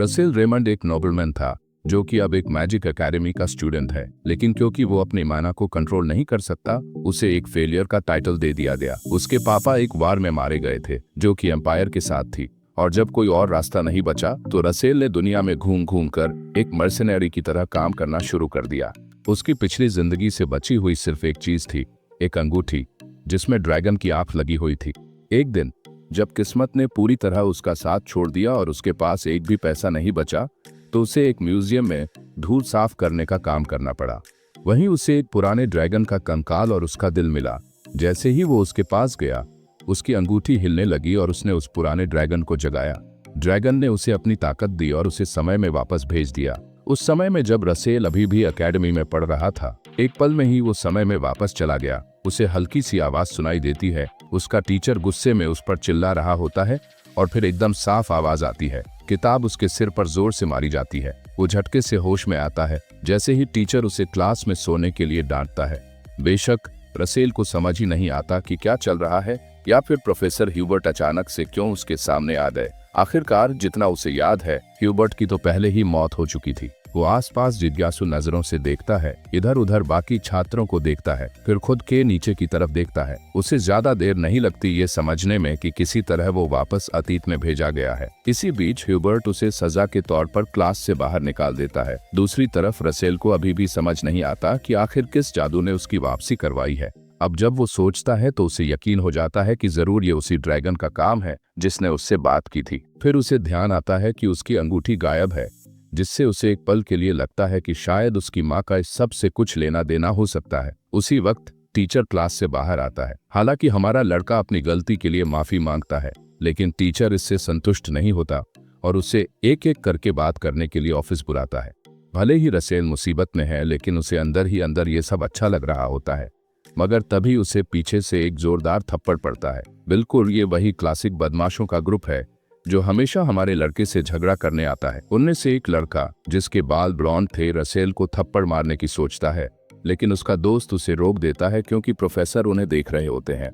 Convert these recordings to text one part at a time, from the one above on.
Russell Raymond एक nobleman था जो कि अब एक मैजिक एकेडमी का स्टूडेंट है, लेकिन क्योंकि वो अपनी माना को कंट्रोल नहीं कर सकता, उसे एक फेलियर का टाइटल दे दिया गया। उसके पापा एक वार में मारे गए थे जो कि एम्पायर के साथ थी, और जब कोई और रास्ता नहीं बचा तो रसेल ने दुनिया में घूम घूम कर एक मर्सनरी की तरह काम करना शुरू कर दिया। उसकी पिछली जिंदगी से बची हुई सिर्फ एक चीज थी, एक अंगूठी जिसमें ड्रैगन की आंख लगी हुई थी। एक दिन जब किस्मत ने पूरी तरह उसका साथ छोड़ दिया और उसके पास एक भी पैसा नहीं बचा, तो उसे एक म्यूजियम में धूल साफ करने का काम करना पड़ा। वहीं उसे एक पुराने ड्रैगन का कंकाल और उसका दिल मिला। जैसे ही वो उसके पास गया, उसकी अंगूठी हिलने लगी और उसने उस पुराने ड्रैगन को जगाया। ड्रैगन ने उसे अपनी ताकत दी और उसे समय में वापस भेज दिया। उस समय में जब रसेल अभी भी एकेडमी में पढ़ रहा था, एक पल में ही वो समय में वापस चला गया। उसे हल्की सी आवाज सुनाई देती है। उसका टीचर गुस्से में उस पर चिल्ला रहा होता है और फिर एकदम साफ आवाज आती है। किताब उसके सिर पर जोर से मारी जाती है। वो झटके से होश में आता है जैसे ही टीचर उसे क्लास में सोने के लिए डांटता है। बेशक रसेल को समझ ही नहीं आता कि क्या चल रहा है, या फिर प्रोफेसर ह्यूबर्ट अचानक से क्यों उसके सामने आ गए। आखिरकार जितना उसे याद है, ह्यूबर्ट की तो पहले ही मौत हो चुकी थी। वो आसपास जिज्ञासु नजरों से देखता है, इधर उधर बाकी छात्रों को देखता है, फिर खुद के नीचे की तरफ देखता है। उसे ज्यादा देर नहीं लगती ये समझने में कि किसी तरह वो वापस अतीत में भेजा गया है। इसी बीच ह्यूबर्ट उसे सजा के तौर पर क्लास से बाहर निकाल देता है। दूसरी तरफ रसेल को अभी भी समझ नहीं आता कि आखिर किस जादू ने उसकी वापसी करवाई है। अब जब वो सोचता है तो उसे यकीन हो जाता है कि जरूर ये उसी ड्रैगन का काम है जिसने उससे बात की थी। फिर उसे ध्यान आता है कि उसकी अंगूठी गायब है, जिससे उसे एक पल के लिए लगता है कि शायद उसकी माँ का इस सब से कुछ लेना देना हो सकता है। उसी वक्त टीचर क्लास से बाहर आता है। हालांकि हमारा लड़का अपनी गलती के लिए माफी मांगता है, लेकिन टीचर इससे संतुष्ट नहीं होता और उसे एक एक करके बात करने के लिए ऑफिस बुलाता है। भले ही रसेल मुसीबत में है, लेकिन उसे अंदर ही अंदर ये सब अच्छा लग रहा होता है। मगर तभी उसे पीछे से एक जोरदार थप्पड़ पड़ता है। बिल्कुल ये वही क्लासिक बदमाशों का ग्रुप है जो हमेशा हमारे लड़के से झगड़ा करने आता है। उनमें से एक लड़का जिसके बाल ब्लॉन्ड थे रसेल को थप्पड़ मारने की सोचता है, लेकिन उसका दोस्त उसे रोक देता है क्योंकि प्रोफेसर उन्हें देख रहे होते हैं।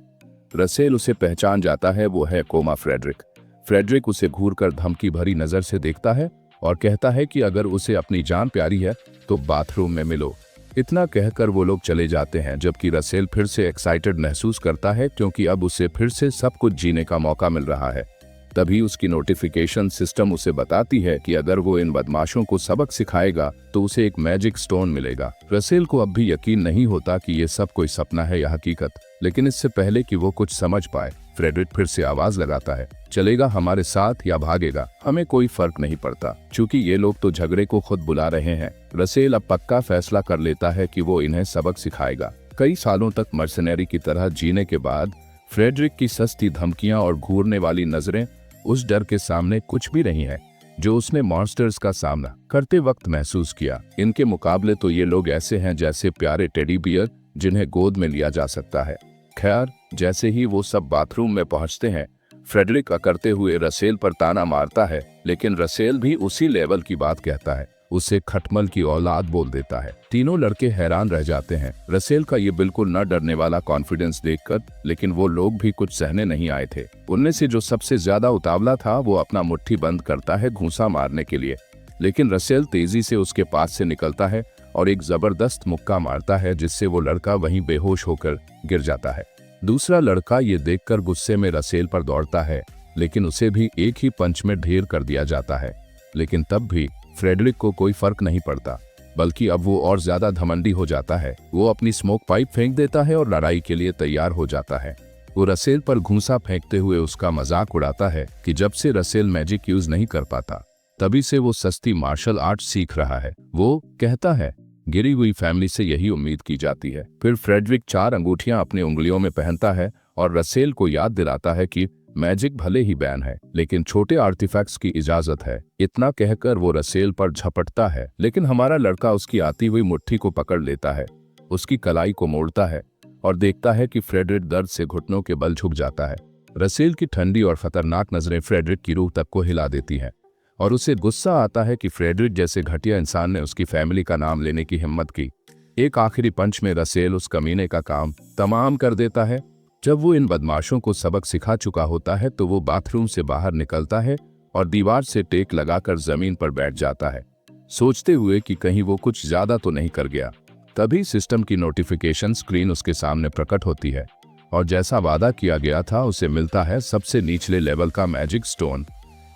रसेल उसे पहचान जाता है, वो है कोमा फ्रेडरिक। फ्रेडरिक उसे घूरकर धमकी भरी नजर से देखता है और कहता है कि अगर उसे अपनी जान प्यारी है तो बाथरूम में मिलो। इतना कहकर वो लोग चले जाते हैं, जबकि रसेल फिर से एक्साइटेड महसूस करता है क्योंकि अब उसे फिर से सब कुछ जीने का मौका मिल रहा है। तभी उसकी नोटिफिकेशन सिस्टम उसे बताती है कि अगर वो इन बदमाशों को सबक सिखाएगा तो उसे एक मैजिक स्टोन मिलेगा। रसेल को अब भी यकीन नहीं होता कि ये सब कोई सपना है या हकीकत, लेकिन इससे पहले कि वो कुछ समझ पाए, फ्रेडरिक फिर से आवाज लगाता है, चलेगा हमारे साथ या भागेगा, हमें कोई फर्क नहीं पड़ता, क्योंकि ये लोग तो झगड़े को खुद बुला रहे हैं। रसेल अब पक्का फैसला कर लेता है कि वो इन्हें सबक सिखाएगा। कई सालों तक मर्सनरी की तरह जीने के बाद फ्रेडरिक की सस्ती धमकियां और घूरने वाली नजरें उस डर के सामने कुछ भी नहीं है जो उसने मॉन्स्टर्स का सामना करते वक्त महसूस किया। इनके मुकाबले तो ये लोग ऐसे हैं जैसे प्यारे टेडी बियर जिन्हें गोद में लिया जा सकता है। खैर, जैसे ही वो सब बाथरूम में पहुंचते हैं, फ्रेडरिक अकड़ते हुए रसेल पर ताना मारता है, लेकिन रसेल भी उसी लेवल की बात कहता है, उसे खटमल की औलाद बोल देता है। तीनों लड़के हैरान रह जाते हैं रसेल का ये बिल्कुल न डरने वाला कॉन्फिडेंस देखकर, लेकिन वो लोग भी कुछ सहने नहीं आए थे। उनमें से जो सबसे ज्यादा उतावला था वो अपना मुट्ठी बंद करता है घूंसा मारने के लिए, लेकिन रसेल तेजी से उसके पास से निकलता है और एक जबरदस्त मुक्का मारता है जिससे वो लड़का वहीं बेहोश होकर गिर जाता है। दूसरा लड़का ये देखकर गुस्से में रसेल पर दौड़ता है, लेकिन उसे भी एक ही पंच में ढेर कर दिया जाता है। लेकिन तब भी फ्रेडरिक को कोई फर्क नहीं पड़ता, बल्कि अब वो और ज्यादा घमंडी हो जाता है। वो अपनी स्मोक पाइप फेंक देता है और लड़ाई के लिए तैयार हो जाता है। वो रसेल पर घूंसा फेंकते हुए उसका मजाक उड़ाता है कि जब से रसेल मैजिक यूज नहीं कर पाता, तभी से वो सस्ती मार्शल आर्ट सीख रहा है। वो कहता है, गिरी हुई फैमिली से यही उम्मीद की जाती है। फिर फ्रेडरिक 4 अंगूठियां अपनी उंगलियों में पहनता है और रसेल को याद दिलाता है कि मैजिक भले ही बैन है, लेकिन छोटे आर्टिफैक्ट्स की इजाजत है। इतना कहकर वो रसेल पर झपटता है, लेकिन हमारा लड़का उसकी आती हुई मुट्ठी को पकड़ लेता है, उसकी कलाई को मोड़ता है और देखता है कि फ्रेडरिक दर्द से घुटनों के बल झुक जाता है। रसेल की ठंडी और खतरनाक नजरें फ्रेडरिक की रूह तक को हिला देती हैं और उसे गुस्सा आता है कि फ्रेडरिक जैसे घटिया इंसान ने उसकी फैमिली का नाम लेने की हिम्मत की। एक आखिरी पंच में रसेल उस कमीने का काम तमाम कर देता है। जब वो इन बदमाशों को सबक सिखा चुका होता है तो वो बाथरूम से बाहर निकलता है और दीवार से टेक लगाकर जमीन पर बैठ जाता है, सोचते हुए कि कहीं वो कुछ ज्यादा तो नहीं कर गया। तभी सिस्टम की नोटिफिकेशन स्क्रीन उसके सामने प्रकट होती है और जैसा वादा किया गया था उसे मिलता है सबसे निचले लेवल का मैजिक स्टोन।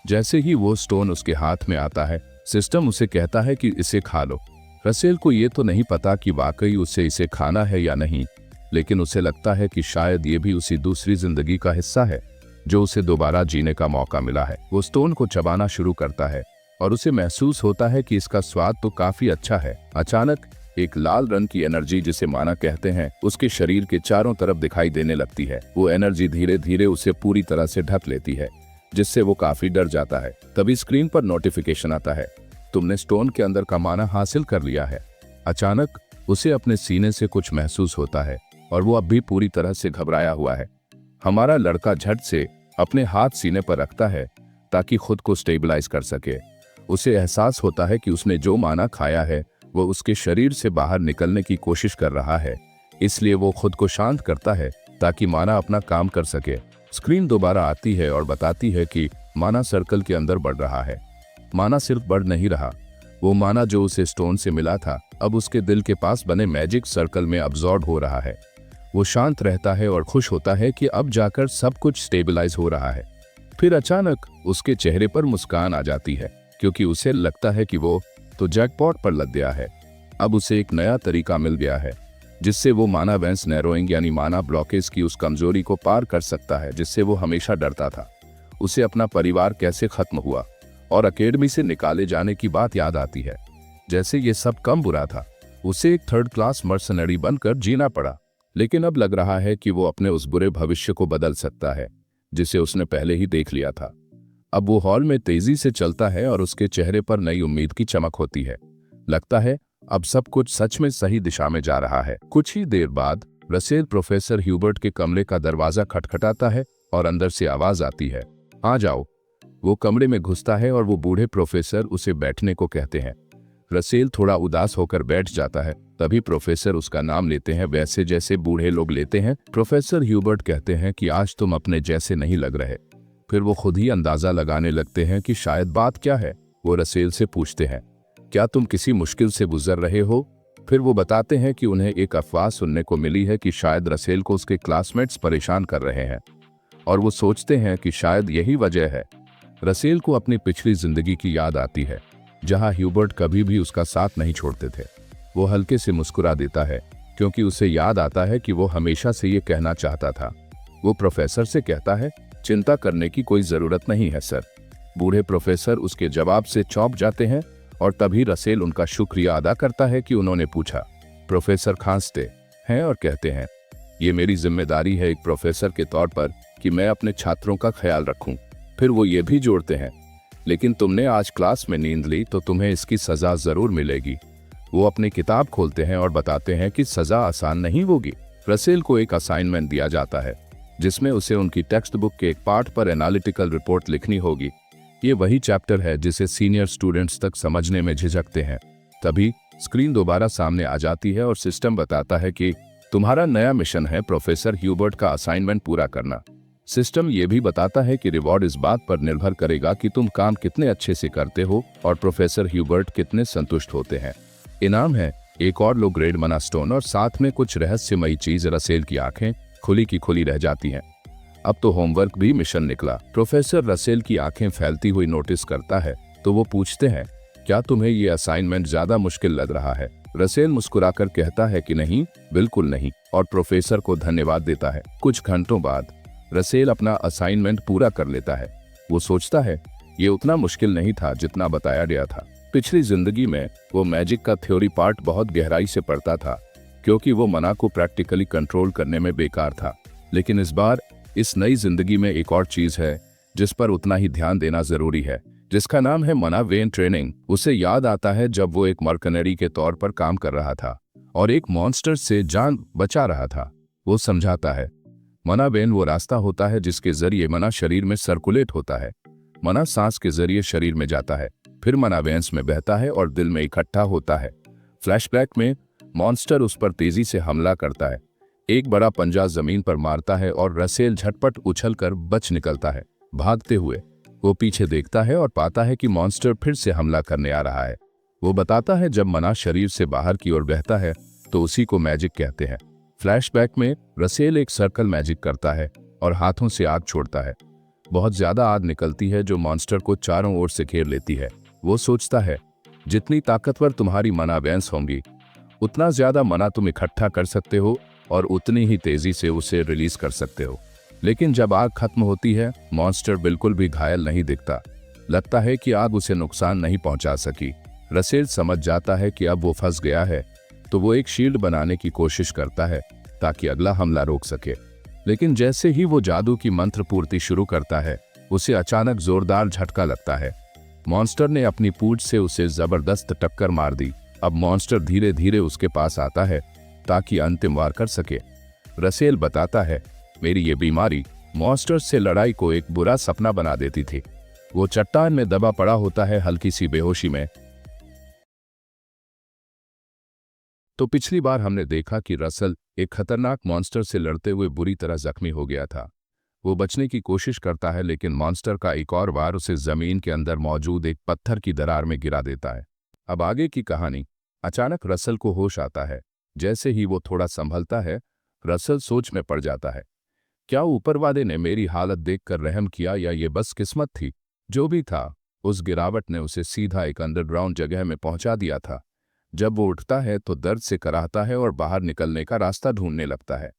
जैसे ही वो स्टोन उसके हाथ में आता है, सिस्टम उसे कहता है कि इसे खा लो। रसेल को ये तो नहीं पता कि वाकई उसे इसे खाना है या नहीं, लेकिन उसे लगता है कि शायद ये भी उसी दूसरी जिंदगी का हिस्सा है जो उसे दोबारा जीने का मौका मिला है। वो स्टोन को चबाना शुरू करता है और उसे महसूस होता है कि इसका स्वाद तो काफी अच्छा है। अचानक एक लाल रंग की एनर्जी, जिसे माना कहते हैं, उसके शरीर के चारों तरफ दिखाई देने लगती है। वो एनर्जी धीरे धीरे उसे पूरी तरह से ढक लेती है, जिससे वो काफी डर जाता है। तभी स्क्रीन पर नोटिफिकेशन आता है, तुमने स्टोन के अंदर का माना हासिल कर लिया है। अचानक उसे अपने सीने से कुछ महसूस होता है और वो अब भी पूरी तरह से घबराया हुआ है। हमारा लड़का झट से अपने हाथ सीने पर रखता है ताकि खुद को स्टेबलाइज कर सके। उसे एहसास होता है कि उसने जो माना खाया है वो उसके शरीर से बाहर निकलने की कोशिश कर रहा है, इसलिए वो खुद को शांत करता है ताकि माना अपना काम कर सके। स्क्रीन दोबारा आती है और बताती है कि माना सर्कल के अंदर बढ़ रहा है। माना सिर्फ बढ़ नहीं रहा, वो माना जो उसे स्टोन से मिला था अब उसके दिल के पास बने मैजिक सर्कल में अब्सॉर्ब हो रहा है। वो शांत रहता है और खुश होता है कि अब जाकर सब कुछ स्टेबलाइज हो रहा है। फिर अचानक उसके चेहरे पर मुस्कान आ जाती है, क्योंकि उसे लगता है कि वो तो जैकपॉट पर लग गया है। अब उसे एक नया तरीका मिल गया है जिससे वो माना वेंस नैरोइंग यानी माना ब्लॉकेज की उस कमजोरी को पार कर सकता है जिससे वो हमेशा डरता था। उसे अपना परिवार कैसे खत्म हुआ और अकेडमी से निकाले जाने की बात याद आती है। जैसे ये सब कम बुरा था, उसे एक थर्ड क्लास मर्सनरी बनकर जीना पड़ा, लेकिन अब लग रहा है कि वो अपने उस बुरे भविष्य को बदल सकता है जिसे उसने पहले ही देख लिया था। अब वो हॉल में तेजी से चलता है और उसके चेहरे पर नई उम्मीद की चमक होती है। लगता है अब सब कुछ सच में सही दिशा में जा रहा है। कुछ ही देर बाद रसेल प्रोफेसर ह्यूबर्ट के कमरे का दरवाजा खटखटाता है और अंदर से आवाज आती है, आ जाओ। वो कमरे में घुसता है और वो बूढ़े प्रोफेसर उसे बैठने को कहते हैं। रसेल थोड़ा उदास होकर बैठ जाता है। तभी प्रोफेसर उसका नाम लेते हैं, वैसे जैसे बूढ़े लोग लेते हैं। प्रोफेसर ह्यूबर्ट कहते हैं कि आज तुम अपने जैसे नहीं लग रहे। फिर वो खुद ही अंदाजा लगाने लगते हैं कि शायद बात क्या है। वो रसेल से पूछते हैं, क्या तुम किसी मुश्किल से गुजर रहे हो? फिर वो बताते हैं कि उन्हें एक अफवाह सुनने को मिली है कि शायद रसेल को उसके क्लासमेट्स परेशान कर रहे हैं और वो सोचते हैं कि शायद यही वजह है। रसेल को अपनी पिछली जिंदगी की याद आती है जहां ह्यूबर्ट कभी भी उसका साथ नहीं छोड़ते थे। वो हल्के से मुस्कुरा देता है क्योंकि उसे याद आता है कि वो हमेशा से ये कहना चाहता था। वो प्रोफेसर से कहता है, चिंता करने की कोई जरूरत नहीं है सर। बूढ़े प्रोफेसर उसके जवाब से चौंक जाते हैं और तभी रसेल उनका शुक्रिया अदा करता है कि उन्होंने पूछा। प्रोफेसर खांसते हैं और कहते हैं, ये मेरी जिम्मेदारी है एक प्रोफेसर के तौर पर कि मैं अपने छात्रों का ख्याल रखूं। फिर वो ये भी जोड़ते हैं, लेकिन तुमने आज क्लास में नींद ली तो तुम्हें इसकी सजा जरूर मिलेगी। वो अपनी किताब खोलते हैं और बताते हैं कि सजा आसान नहीं होगी। रसेल को एक असाइनमेंट दिया जाता है जिसमें उसे उनकी टेक्स्ट बुक के एक पार्ट पर एनालिटिकल रिपोर्ट लिखनी होगी। ये वही चैप्टर है जिसे सीनियर स्टूडेंट्स तक समझने में झिझकते हैं। तभी स्क्रीन दोबारा सामने आ जाती है और सिस्टम बताता है कि तुम्हारा नया मिशन है प्रोफेसर ह्यूबर्ट का असाइनमेंट पूरा करना। सिस्टम ये भी बताता है कि रिवॉर्ड इस बात पर निर्भर करेगा कि तुम काम कितने अच्छे से करते हो और प्रोफेसर ह्यूबर्ट कितने संतुष्ट होते हैं। इनाम है एक और लो ग्रेड मना स्टोन और साथ में कुछ रहस्यमयी चीज। रसेल की आंखें खुली की खुली रह जाती हैं। अब तो होमवर्क भी मिशन निकला। प्रोफेसर रसेल की आंखें फैलती हुई नोटिस करता है तो वो पूछते हैं, क्या तुम्हें ये असाइनमेंट ज्यादा मुश्किल लग रहा है? रसेल मुस्कुराकर कहता है कि नहीं, बिल्कुल नहीं, और प्रोफेसर को धन्यवाद देता है। कुछ घंटों बाद रसेल अपना असाइनमेंट पूरा कर लेता है। वो सोचता है ये उतना मुश्किल नहीं था जितना बताया गया था। पिछली जिंदगी में वो मैजिक का थ्योरी पार्ट बहुत गहराई से पढ़ता था क्योंकि वो मना को प्रैक्टिकली कंट्रोल करने में बेकार था। लेकिन इस बार इस नई जिंदगी में एक और चीज है जिस पर उतना ही ध्यान देना जरूरी है, जिसका नाम है मना वेन ट्रेनिंग। उसे याद आता है जब वो एक मर्कनरी के तौर पर काम कर रहा था और एक मॉन्स्टर से जान बचा रहा था। वो समझाता है, मना वेन वो रास्ता होता है जिसके जरिए मना शरीर में सर्कुलेट होता है। मना सांस के जरिए शरीर में जाता है, फिर मना वेन्स में बहता है और दिल में इकट्ठा होता है। फ्लैशबैक में मॉन्स्टर उस पर तेजी से हमला करता है, एक बड़ा पंजा जमीन पर मारता है और रसेल झटपट उछलकर बच निकलता है। भागते हुए वो पीछे देखता है और पाता है कि मॉन्स्टर फिर से हमला करने आ रहा है। वो बताता है जब मना शरीर से बाहर की ओर बहता है तो उसी को मैजिक कहते हैं। फ्लैशबैक में रसेल एक सर्कल मैजिक करता है और हाथों से आग छोड़ता है। बहुत ज्यादा आग निकलती है जो मॉन्स्टर को चारों ओर से घेर लेती है। वो सोचता है जितनी ताकतवर तुम्हारी मना वैंस होंगी उतना ज्यादा मना तुम इकट्ठा कर सकते हो और उतनी ही तेजी से उसे रिलीज कर सकते हो। लेकिन जब आग खत्म होती है मॉन्स्टर बिल्कुल भी घायल नहीं दिखता। लगता है कि आग उसे नुकसान नहीं पहुंचा सकी। रसेल समझ जाता है कि अब वो फंस गया है, तो वो एक शील्ड बनाने की कोशिश करता है ताकि अगला हमला रोक सके। लेकिन जैसे ही वो जादू की मंत्र पूर्ति शुरू करता है उसे अचानक जोरदार झटका लगता है। मॉन्स्टर ने अपनी पूंछ से उसे जबरदस्त टक्कर मार दी। अब मॉन्स्टर धीरे धीरे उसके पास आता है ताकि अंतिम वार कर सके। रसेल बताता है मेरी ये बीमारी मॉन्स्टर से लड़ाई को एक बुरा सपना बना देती थी। वो चट्टान में दबा पड़ा होता है हल्की सी बेहोशी में। तो पिछली बार हमने देखा कि रसल एक खतरनाक मॉन्स्टर से लड़ते हुए बुरी तरह जख्मी हो गया था। वो बचने की कोशिश करता है लेकिन मॉन्स्टर का एक और वार उसे जमीन के अंदर मौजूद एक पत्थर की दरार में गिरा देता है। अब आगे की कहानी। अचानक रसल को होश आता है। जैसे ही वो थोड़ा संभलता है रसल सोच में पड़ जाता है, क्या ऊपर वाले ने मेरी हालत देखकर रहम किया या ये बस किस्मत थी? जो भी था, उस गिरावट ने उसे सीधा एक अंडरग्राउंड जगह में पहुंचा दिया था। जब वो उठता है तो दर्द से कराहता है और बाहर निकलने का रास्ता ढूंढने लगता है।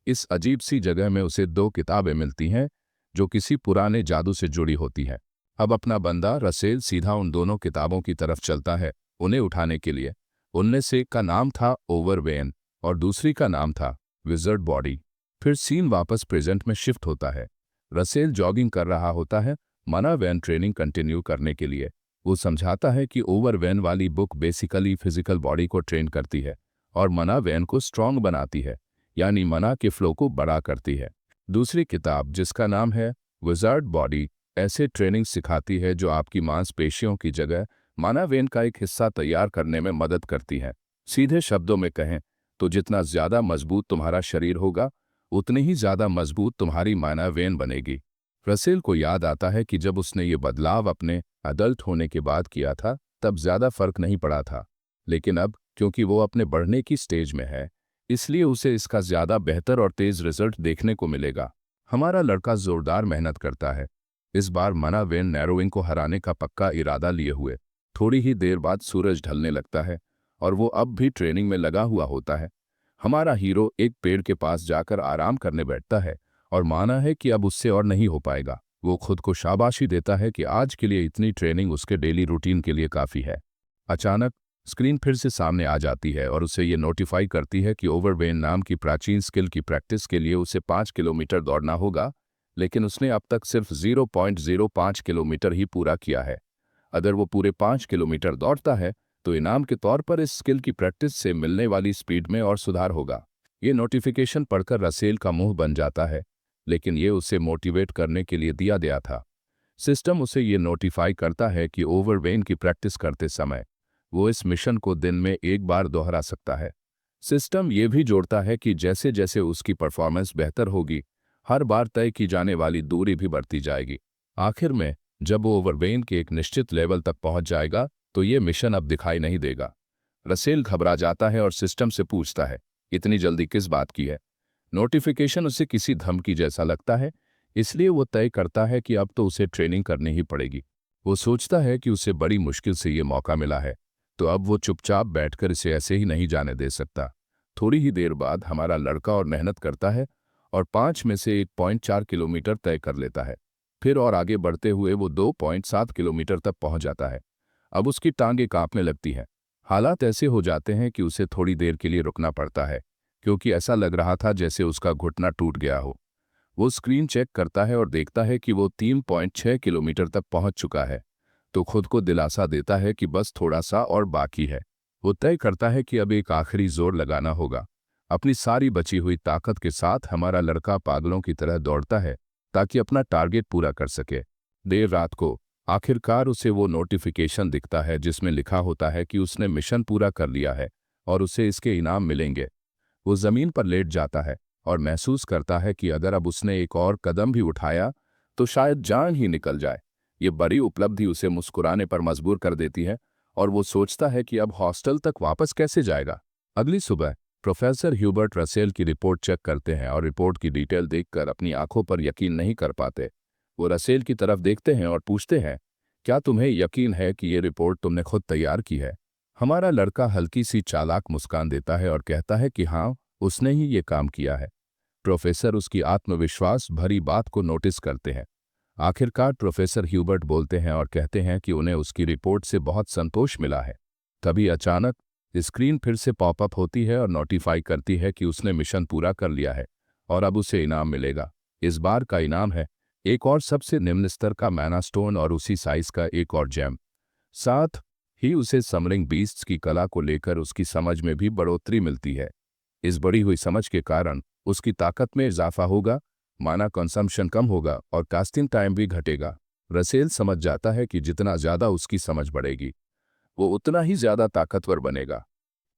इस अजीब सी जगह में उसे 2 किताबें मिलती हैं जो किसी पुराने जादू से जुड़ी होती हैं। अब अपना बंदा रसेल सीधा उन दोनों किताबों की तरफ चलता है उन्हें उठाने के लिए। उनमें से एक का नाम था ओवरवेन और दूसरी का नाम था विजर्ड बॉडी। फिर सीन वापस प्रेजेंट में शिफ्ट होता है। रसेल जॉगिंग कर रहा होता है मना वैन ट्रेनिंग कंटिन्यू करने के लिए। वो समझाता है कि ओवरवेन वाली बुक बेसिकली फिजिकल बॉडी को ट्रेन करती है और मना वैन को स्ट्रांग बनाती है, यानी मना के फ्लो को बड़ा करती है। दूसरी किताब जिसका नाम है विजार्ड बॉडी ऐसे ट्रेनिंग सिखाती है जो आपकी मांसपेशियों की जगह मना वेन का एक हिस्सा तैयार करने में मदद करती है। सीधे शब्दों में कहें तो जितना ज्यादा मजबूत तुम्हारा शरीर होगा उतनी ही ज्यादा मजबूत तुम्हारी मना वेन बनेगी। रसेल को याद आता है कि जब उसने ये बदलाव अपने अडल्ट होने के बाद किया था तब ज्यादा फर्क नहीं पड़ा था, लेकिन अब क्योंकि वो अपने बढ़ने की स्टेज में है इसलिए उसे इसका ज्यादा बेहतर और तेज रिजल्ट देखने को मिलेगा। हमारा लड़का जोरदार मेहनत करता है, इस बार मना वेन नैरोइंग को हराने का पक्का इरादा लिए हुए। थोड़ी ही देर बाद सूरज ढलने लगता है और वो अब भी ट्रेनिंग में लगा हुआ होता है। हमारा हीरो एक पेड़ के पास जाकर आराम करने बैठता है और माना है कि अब उससे और नहीं हो पाएगा। वो खुद को शाबाशी देता है कि आज के लिए इतनी ट्रेनिंग उसके डेली रूटीन के लिए काफ़ी है। अचानक स्क्रीन फिर से सामने आ जाती है और उसे ये नोटिफाई करती है कि ओवरवेन नाम की प्राचीन स्किल की प्रैक्टिस के लिए उसे 5 किलोमीटर दौड़ना होगा, लेकिन उसने अब तक सिर्फ 0.05 किलोमीटर ही पूरा किया है। अगर वो पूरे 5 किलोमीटर दौड़ता है तो इनाम के तौर पर इस स्किल की प्रैक्टिस से मिलने वाली स्पीड में और सुधार होगा। ये नोटिफिकेशन पढ़कर रसेल का मुंह बन जाता है, लेकिन ये उसे मोटिवेट करने के लिए दिया गया था। सिस्टम उसे ये नोटिफाई करता है कि ओवरवेन की प्रैक्टिस करते समय वो इस मिशन को दिन में एक बार दोहरा सकता है। सिस्टम ये भी जोड़ता है कि जैसे जैसे उसकी परफॉर्मेंस बेहतर होगी हर बार तय की जाने वाली दूरी भी बढ़ती जाएगी। आखिर में जब वो ओवरवेन के एक निश्चित लेवल तक पहुंच जाएगा तो ये मिशन अब दिखाई नहीं देगा। रसेल घबरा जाता है और सिस्टम से पूछता है इतनी जल्दी किस बात की है। नोटिफिकेशन उसे किसी धमकी जैसा लगता है, इसलिए वो तय करता है कि अब तो उसे ट्रेनिंग करनी ही पड़ेगी। वो सोचता है कि उसे बड़ी मुश्किल से ये मौका मिला है, तो अब वो चुपचाप बैठकर इसे ऐसे ही नहीं जाने दे सकता। थोड़ी ही देर बाद हमारा लड़का और मेहनत करता है और 5 में से 1.4 किलोमीटर तय कर लेता है। फिर और आगे बढ़ते हुए वो 2.7 किलोमीटर तक पहुंच जाता है। अब उसकी टांगें कांपने लगती हैं। हालात ऐसे हो जाते हैं कि उसे थोड़ी देर के लिए रुकना पड़ता है, क्योंकि ऐसा लग रहा था जैसे उसका घुटना टूट गया हो। वो स्क्रीन चेक करता है और देखता है कि वो 3.6 किलोमीटर तक पहुंच चुका है, तो खुद को दिलासा देता है कि बस थोड़ा सा और बाकी है। वो तय करता है कि अब एक आखिरी जोर लगाना होगा। अपनी सारी बची हुई ताकत के साथ हमारा लड़का पागलों की तरह दौड़ता है ताकि अपना टारगेट पूरा कर सके। देर रात को आखिरकार उसे वो नोटिफिकेशन दिखता है जिसमें लिखा होता है कि उसने मिशन पूरा कर लिया है और उसे इसके इनाम मिलेंगे। वो जमीन पर लेट जाता है और महसूस करता है कि अगर अब उसने एक और कदम भी उठाया तो शायद जान ही निकल जाए। ये बड़ी उपलब्धि उसे मुस्कुराने पर मजबूर कर देती है और वो सोचता है कि अब हॉस्टल तक वापस कैसे जाएगा। अगली सुबह प्रोफेसर ह्यूबर्ट रसेल की रिपोर्ट चेक करते हैं और रिपोर्ट की डिटेल देखकर अपनी आंखों पर यकीन नहीं कर पाते। वो रसेल की तरफ देखते हैं और पूछते हैं, क्या तुम्हें यकीन है कि ये रिपोर्ट तुमने खुद तैयार की है? हमारा लड़का हल्की सी चालाक मुस्कान देता है और कहता है कि हाँ, उसने ही ये काम किया है। प्रोफेसर उसकी आत्मविश्वास भरी बात को नोटिस करते हैं। आखिरकार प्रोफेसर ह्यूबर्ट बोलते हैं और कहते हैं कि उन्हें उसकी रिपोर्ट से बहुत संतोष मिला है। तभी अचानक स्क्रीन फिर से पॉपअप होती है और नोटिफाई करती है कि उसने मिशन पूरा कर लिया है और अब उसे इनाम मिलेगा। इस बार का इनाम है एक और सबसे निम्न स्तर का मैना स्टोन और उसी साइज का एक और जेम। साथ ही उसे समरिंग बीस्ट्स की कला को लेकर उसकी समझ में भी बढ़ोतरी मिलती है। इस बढ़ी हुई समझ के कारण उसकी ताकत में इजाफा होगा, माना कंजम्पशन कम होगा और कास्टिंग टाइम भी घटेगा। रसेल समझ जाता है कि जितना ज्यादा उसकी समझ बढ़ेगी वो उतना ही ज्यादा ताकतवर बनेगा।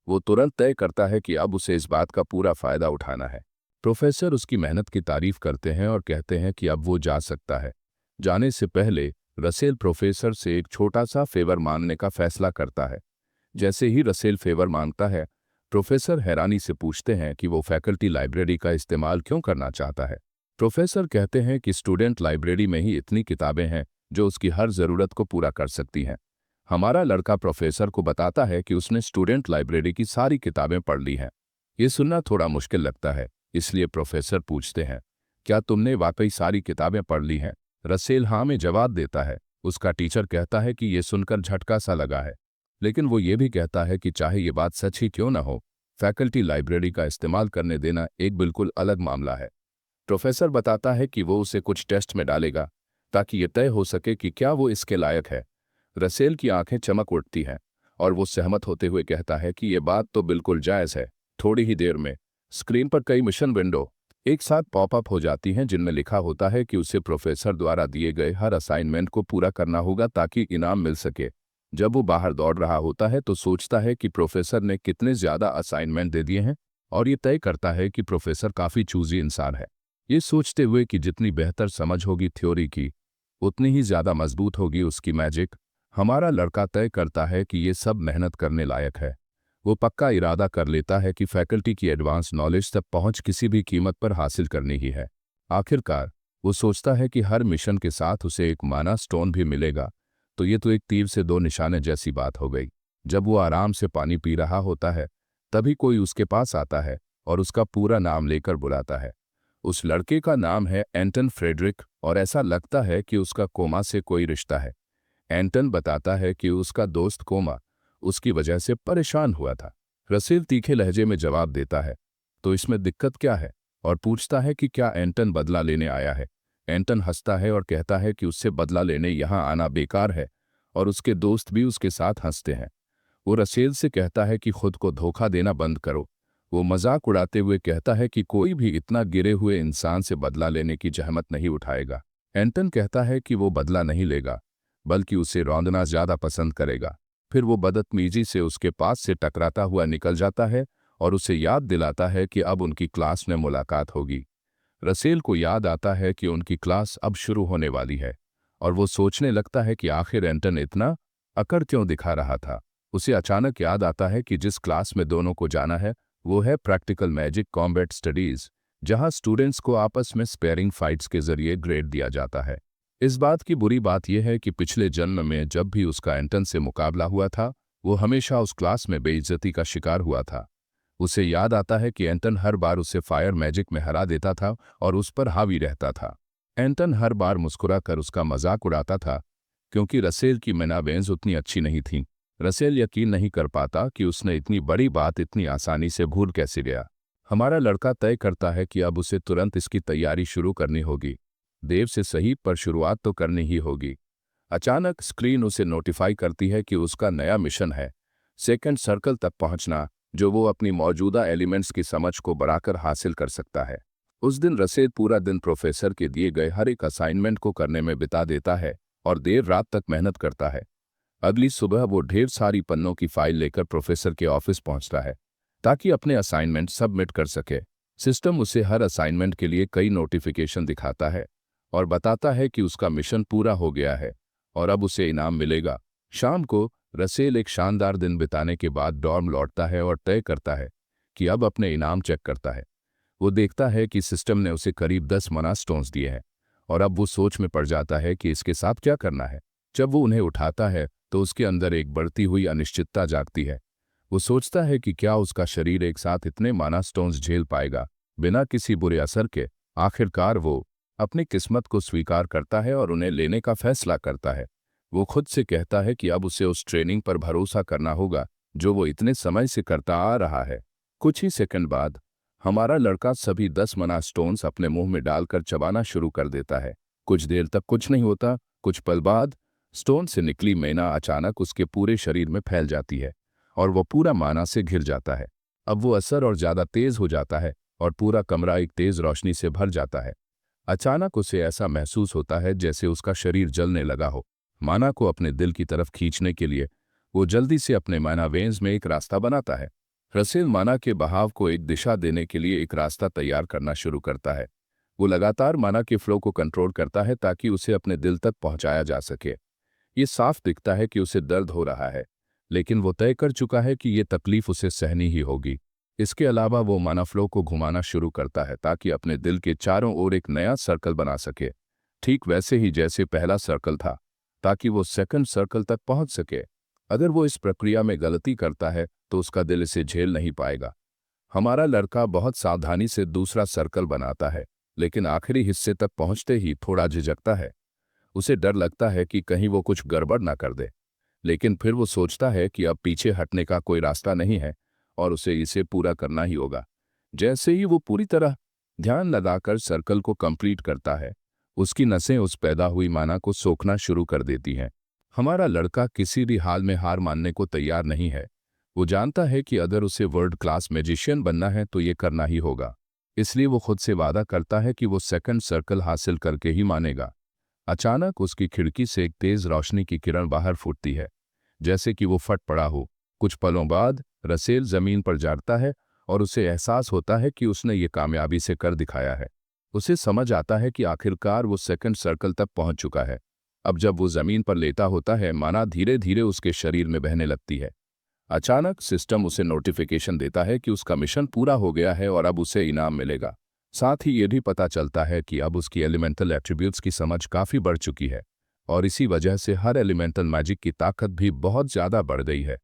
वो तुरंत तय करता है कि अब उसे इस बात का पूरा फायदा उठाना है। प्रोफेसर उसकी मेहनत की तारीफ करते हैं और कहते हैं कि अब वो जा सकता है। जाने से पहले रसेल प्रोफेसर से एक छोटा सा फेवर मांगने का फैसला करता है। जैसे ही रसेल फेवर मांगता है, प्रोफेसर हैरानी से पूछते हैं कि वो फैकल्टी लाइब्रेरी का इस्तेमाल क्यों करना चाहता है। प्रोफेसर कहते हैं कि स्टूडेंट लाइब्रेरी में ही इतनी किताबें हैं जो उसकी हर ज़रूरत को पूरा कर सकती हैं। हमारा लड़का प्रोफेसर को बताता है कि उसने स्टूडेंट लाइब्रेरी की सारी किताबें पढ़ ली हैं। ये सुनना थोड़ा मुश्किल लगता है, इसलिए प्रोफेसर पूछते हैं, क्या तुमने वाकई सारी किताबें पढ़ ली हैं? रसेल हाँ में जवाब देता है। उसका टीचर कहता है कि ये सुनकर झटका सा लगा है, लेकिन वो ये भी कहता है कि चाहे ये बात सच ही क्यों ना हो, फैकल्टी लाइब्रेरी का इस्तेमाल करने देना एक बिल्कुल अलग मामला है। प्रोफेसर बताता है कि वो उसे कुछ टेस्ट में डालेगा ताकि ये तय हो सके कि क्या वो इसके लायक है। रसेल की आंखें चमक उठती हैं और वो सहमत होते हुए कहता है कि ये बात तो बिल्कुल जायज़ है। थोड़ी ही देर में स्क्रीन पर कई मिशन विंडो एक साथ पॉपअप हो जाती हैं जिनमें लिखा होता है कि उसे प्रोफेसर द्वारा दिए गए हर असाइनमेंट को पूरा करना होगा ताकि इनाम मिल सके। जब वो बाहर दौड़ रहा होता है तो सोचता है कि प्रोफेसर ने कितने ज़्यादा असाइनमेंट दे दिए हैं और ये तय करता है कि प्रोफेसर काफ़ी चूजी इंसान है। ये सोचते हुए कि जितनी बेहतर समझ होगी थ्योरी की, उतनी ही ज़्यादा मजबूत होगी उसकी मैजिक, हमारा लड़का तय करता है कि ये सब मेहनत करने लायक है। वो पक्का इरादा कर लेता है कि फैकल्टी की एडवांस नॉलेज तक पहुंच किसी भी कीमत पर हासिल करनी ही है। आखिरकार वो सोचता है कि हर मिशन के साथ उसे एक माना स्टोन भी मिलेगा, तो ये तो एक तीर से दो निशाने जैसी बात हो गई। जब वो आराम से पानी पी रहा होता है, तभी कोई उसके पास आता है और उसका पूरा नाम लेकर बुलाता है। उस लड़के का नाम है एंटन फ्रेडरिक और ऐसा लगता है कि उसका कोमा से कोई रिश्ता है। एंटन बताता है कि उसका दोस्त कोमा उसकी वजह से परेशान हुआ था। रसेल तीखे लहजे में जवाब देता है, तो इसमें दिक्कत क्या है, और पूछता है कि क्या एंटन बदला लेने आया है। एंटन हंसता है और कहता है कि उससे बदला लेने यहाँ आना बेकार है और उसके दोस्त भी उसके साथ हंसते हैं। वो रसेल से कहता है कि खुद को धोखा देना बंद करो। वो मजाक उड़ाते हुए कहता है कि कोई भी इतना गिरे हुए इंसान से बदला लेने की जहमत नहीं उठाएगा। एंटन कहता है कि वो बदला नहीं लेगा, बल्कि उसे रौंदना ज्यादा पसंद करेगा। फिर वो बदतमीजी से उसके पास से टकराता हुआ निकल जाता है और उसे याद दिलाता है कि अब उनकी क्लास में मुलाकात होगी। रसेल को याद आता है कि उनकी क्लास अब शुरू होने वाली है और वो सोचने लगता है कि आखिर एंटन इतना अकड़ क्यों दिखा रहा था। उसे अचानक याद आता है कि जिस क्लास में दोनों को जाना है वो है प्रैक्टिकल मैजिक कॉम्बैट स्टडीज, जहां स्टूडेंट्स को आपस में स्पेयरिंग फाइट्स के जरिए ग्रेड दिया जाता है। इस बात की बुरी बात यह है कि पिछले जन्म में जब भी उसका एंटन से मुकाबला हुआ था, वो हमेशा उस क्लास में बेइज्जती का शिकार हुआ था। उसे याद आता है कि एंटन हर बार उसे फायर मैजिक में हरा देता था और उस पर हावी रहता था। एंटन हर बार मुस्कुराकर उसका मजाक उड़ाता था, क्योंकि रसेल की मेनावेंज उतनी अच्छी नहीं थीं। रसेल यकीन नहीं कर पाता कि उसने इतनी बड़ी बात इतनी आसानी से भूल कैसे गया। हमारा लड़का तय करता है कि अब उसे तुरंत इसकी तैयारी शुरू करनी होगी। देर से सही, पर शुरुआत तो करनी ही होगी। अचानक स्क्रीन उसे नोटिफाई करती है कि उसका नया मिशन है सेकंड सर्कल तक पहुंचना, जो वो अपनी मौजूदा एलिमेंट्स की समझ को बढ़ाकर हासिल कर सकता है। उस दिन रसेल पूरा दिन प्रोफेसर के दिए गए हर एक असाइनमेंट को करने में बिता देता है और देर रात तक मेहनत करता है। अगली सुबह वो ढेर सारी पन्नों की फाइल लेकर प्रोफेसर के ऑफिस पहुंचता है ताकि अपने असाइनमेंट सबमिट कर सके। सिस्टम उसे हर असाइनमेंट के लिए कई नोटिफिकेशन दिखाता है और बताता है कि उसका मिशन पूरा हो गया है और अब उसे इनाम मिलेगा। शाम को रसेल एक शानदार दिन बिताने के बाद डॉर्म लौटता है और तय करता है कि अब अपने इनाम चेक करता है। वो देखता है कि सिस्टम ने उसे करीब 10 मना स्टोन्स दिए हैं और अब वो सोच में पड़ जाता है कि इसके साथ क्या करना है। जब वो उन्हें उठाता है तो उसके अंदर एक बढ़ती हुई अनिश्चितता जागती है। वो सोचता है कि क्या उसका शरीर एक साथ इतने माना स्टोन्स झेल पाएगा बिना किसी बुरे असर के। आखिरकार वो अपनी किस्मत को स्वीकार करता है और उन्हें लेने का फैसला करता है। वो खुद से कहता है कि अब उसे उस ट्रेनिंग पर भरोसा करना होगा जो वो इतने समय से करता आ रहा है। कुछ ही सेकंड बाद हमारा लड़का सभी 10 मना स्टोन्स अपने मुंह में डालकर चबाना शुरू कर देता है। कुछ देर तक कुछ नहीं होता। कुछ पल बाद स्टोन से निकली मैना अचानक उसके पूरे शरीर में फैल जाती है और वो पूरा माना से घिर जाता है। अब वो असर और ज्यादा तेज हो जाता है और पूरा कमरा एक तेज रोशनी से भर जाता है। अचानक उसे ऐसा महसूस होता है जैसे उसका शरीर जलने लगा हो। माना को अपने दिल की तरफ खींचने के लिए वो जल्दी से अपने माना वेन्स में एक रास्ता बनाता है। रसेल माना के बहाव को एक दिशा देने के लिए एक रास्ता तैयार करना शुरू करता है। वो लगातार माना के फ्लो को कंट्रोल करता है ताकि उसे अपने दिल तक पहुंचाया जा सके। ये साफ दिखता है कि उसे दर्द हो रहा है, लेकिन वो तय कर चुका है कि ये तकलीफ उसे सहनी ही होगी। इसके अलावा वो माना फ्लो को घुमाना शुरू करता है ताकि अपने दिल के चारों ओर एक नया सर्कल बना सके, ठीक वैसे ही जैसे पहला सर्कल था, ताकि वो सेकंड सर्कल तक पहुंच सके। अगर वो इस प्रक्रिया में गलती करता है तो उसका दिल इसे झेल नहीं पाएगा। हमारा लड़का बहुत सावधानी से दूसरा सर्कल बनाता है, लेकिन आखिरी हिस्से तक पहुंचते ही थोड़ा झिझकता है। उसे डर लगता है कि कहीं वो कुछ गड़बड़ ना कर दे, लेकिन फिर वो सोचता है कि अब पीछे हटने का कोई रास्ता नहीं है और उसे इसे पूरा करना ही होगा। जैसे ही वो पूरी तरह ध्यान लगाकर सर्कल को कंप्लीट करता है, उसकी नसें उस पैदा हुई माना को सोखना शुरू कर देती हैं। हमारा लड़का किसी भी हाल में हार मानने को तैयार नहीं है। वो जानता है कि अगर उसे वर्ल्ड क्लास मैजिशियन बनना है तो ये करना ही होगा। इसलिए वो खुद से वादा करता है कि वो सेकंड सर्कल हासिल करके ही मानेगा। अचानक उसकी खिड़की से एक तेज रोशनी की किरण बाहर फूटती है, जैसे कि वो फट पड़ा हो। कुछ पलों बाद रसेल जमीन पर जागता है और उसे एहसास होता है कि उसने ये कामयाबी से कर दिखाया है। उसे समझ आता है कि आखिरकार वो सेकंड सर्कल तक पहुंच चुका है। अब जब वो जमीन पर लेटा होता है, माना धीरे धीरे उसके शरीर में बहने लगती है। अचानक सिस्टम उसे नोटिफिकेशन देता है कि उसका मिशन पूरा हो गया है और अब उसे इनाम मिलेगा। साथ ही ये भी पता चलता है कि अब उसकी एलिमेंटल एट्रीब्यूट्स की समझ काफ़ी बढ़ चुकी है और इसी वजह से हर एलिमेंटल मैजिक की ताकत भी बहुत ज़्यादा बढ़ गई है।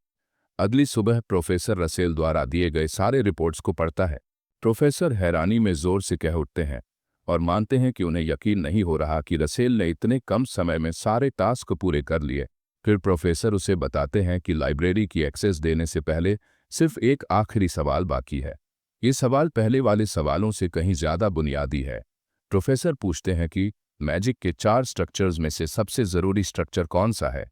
अगली सुबह प्रोफेसर रसेल द्वारा दिए गए सारे रिपोर्ट्स को पढ़ता है। प्रोफेसर हैरानी में जोर से कह उठते हैं और मानते हैं कि उन्हें यकीन नहीं हो रहा कि रसेल ने इतने कम समय में सारे टास्क पूरे कर लिए। फिर प्रोफेसर उसे बताते हैं कि लाइब्रेरी की एक्सेस देने से पहले सिर्फ एक आखिरी सवाल बाकी है। ये सवाल पहले वाले सवालों से कहीं ज़्यादा बुनियादी है। प्रोफेसर पूछते हैं कि मैजिक के 4 स्ट्रक्चर्स में से सबसे ज़रूरी स्ट्रक्चर कौन सा है।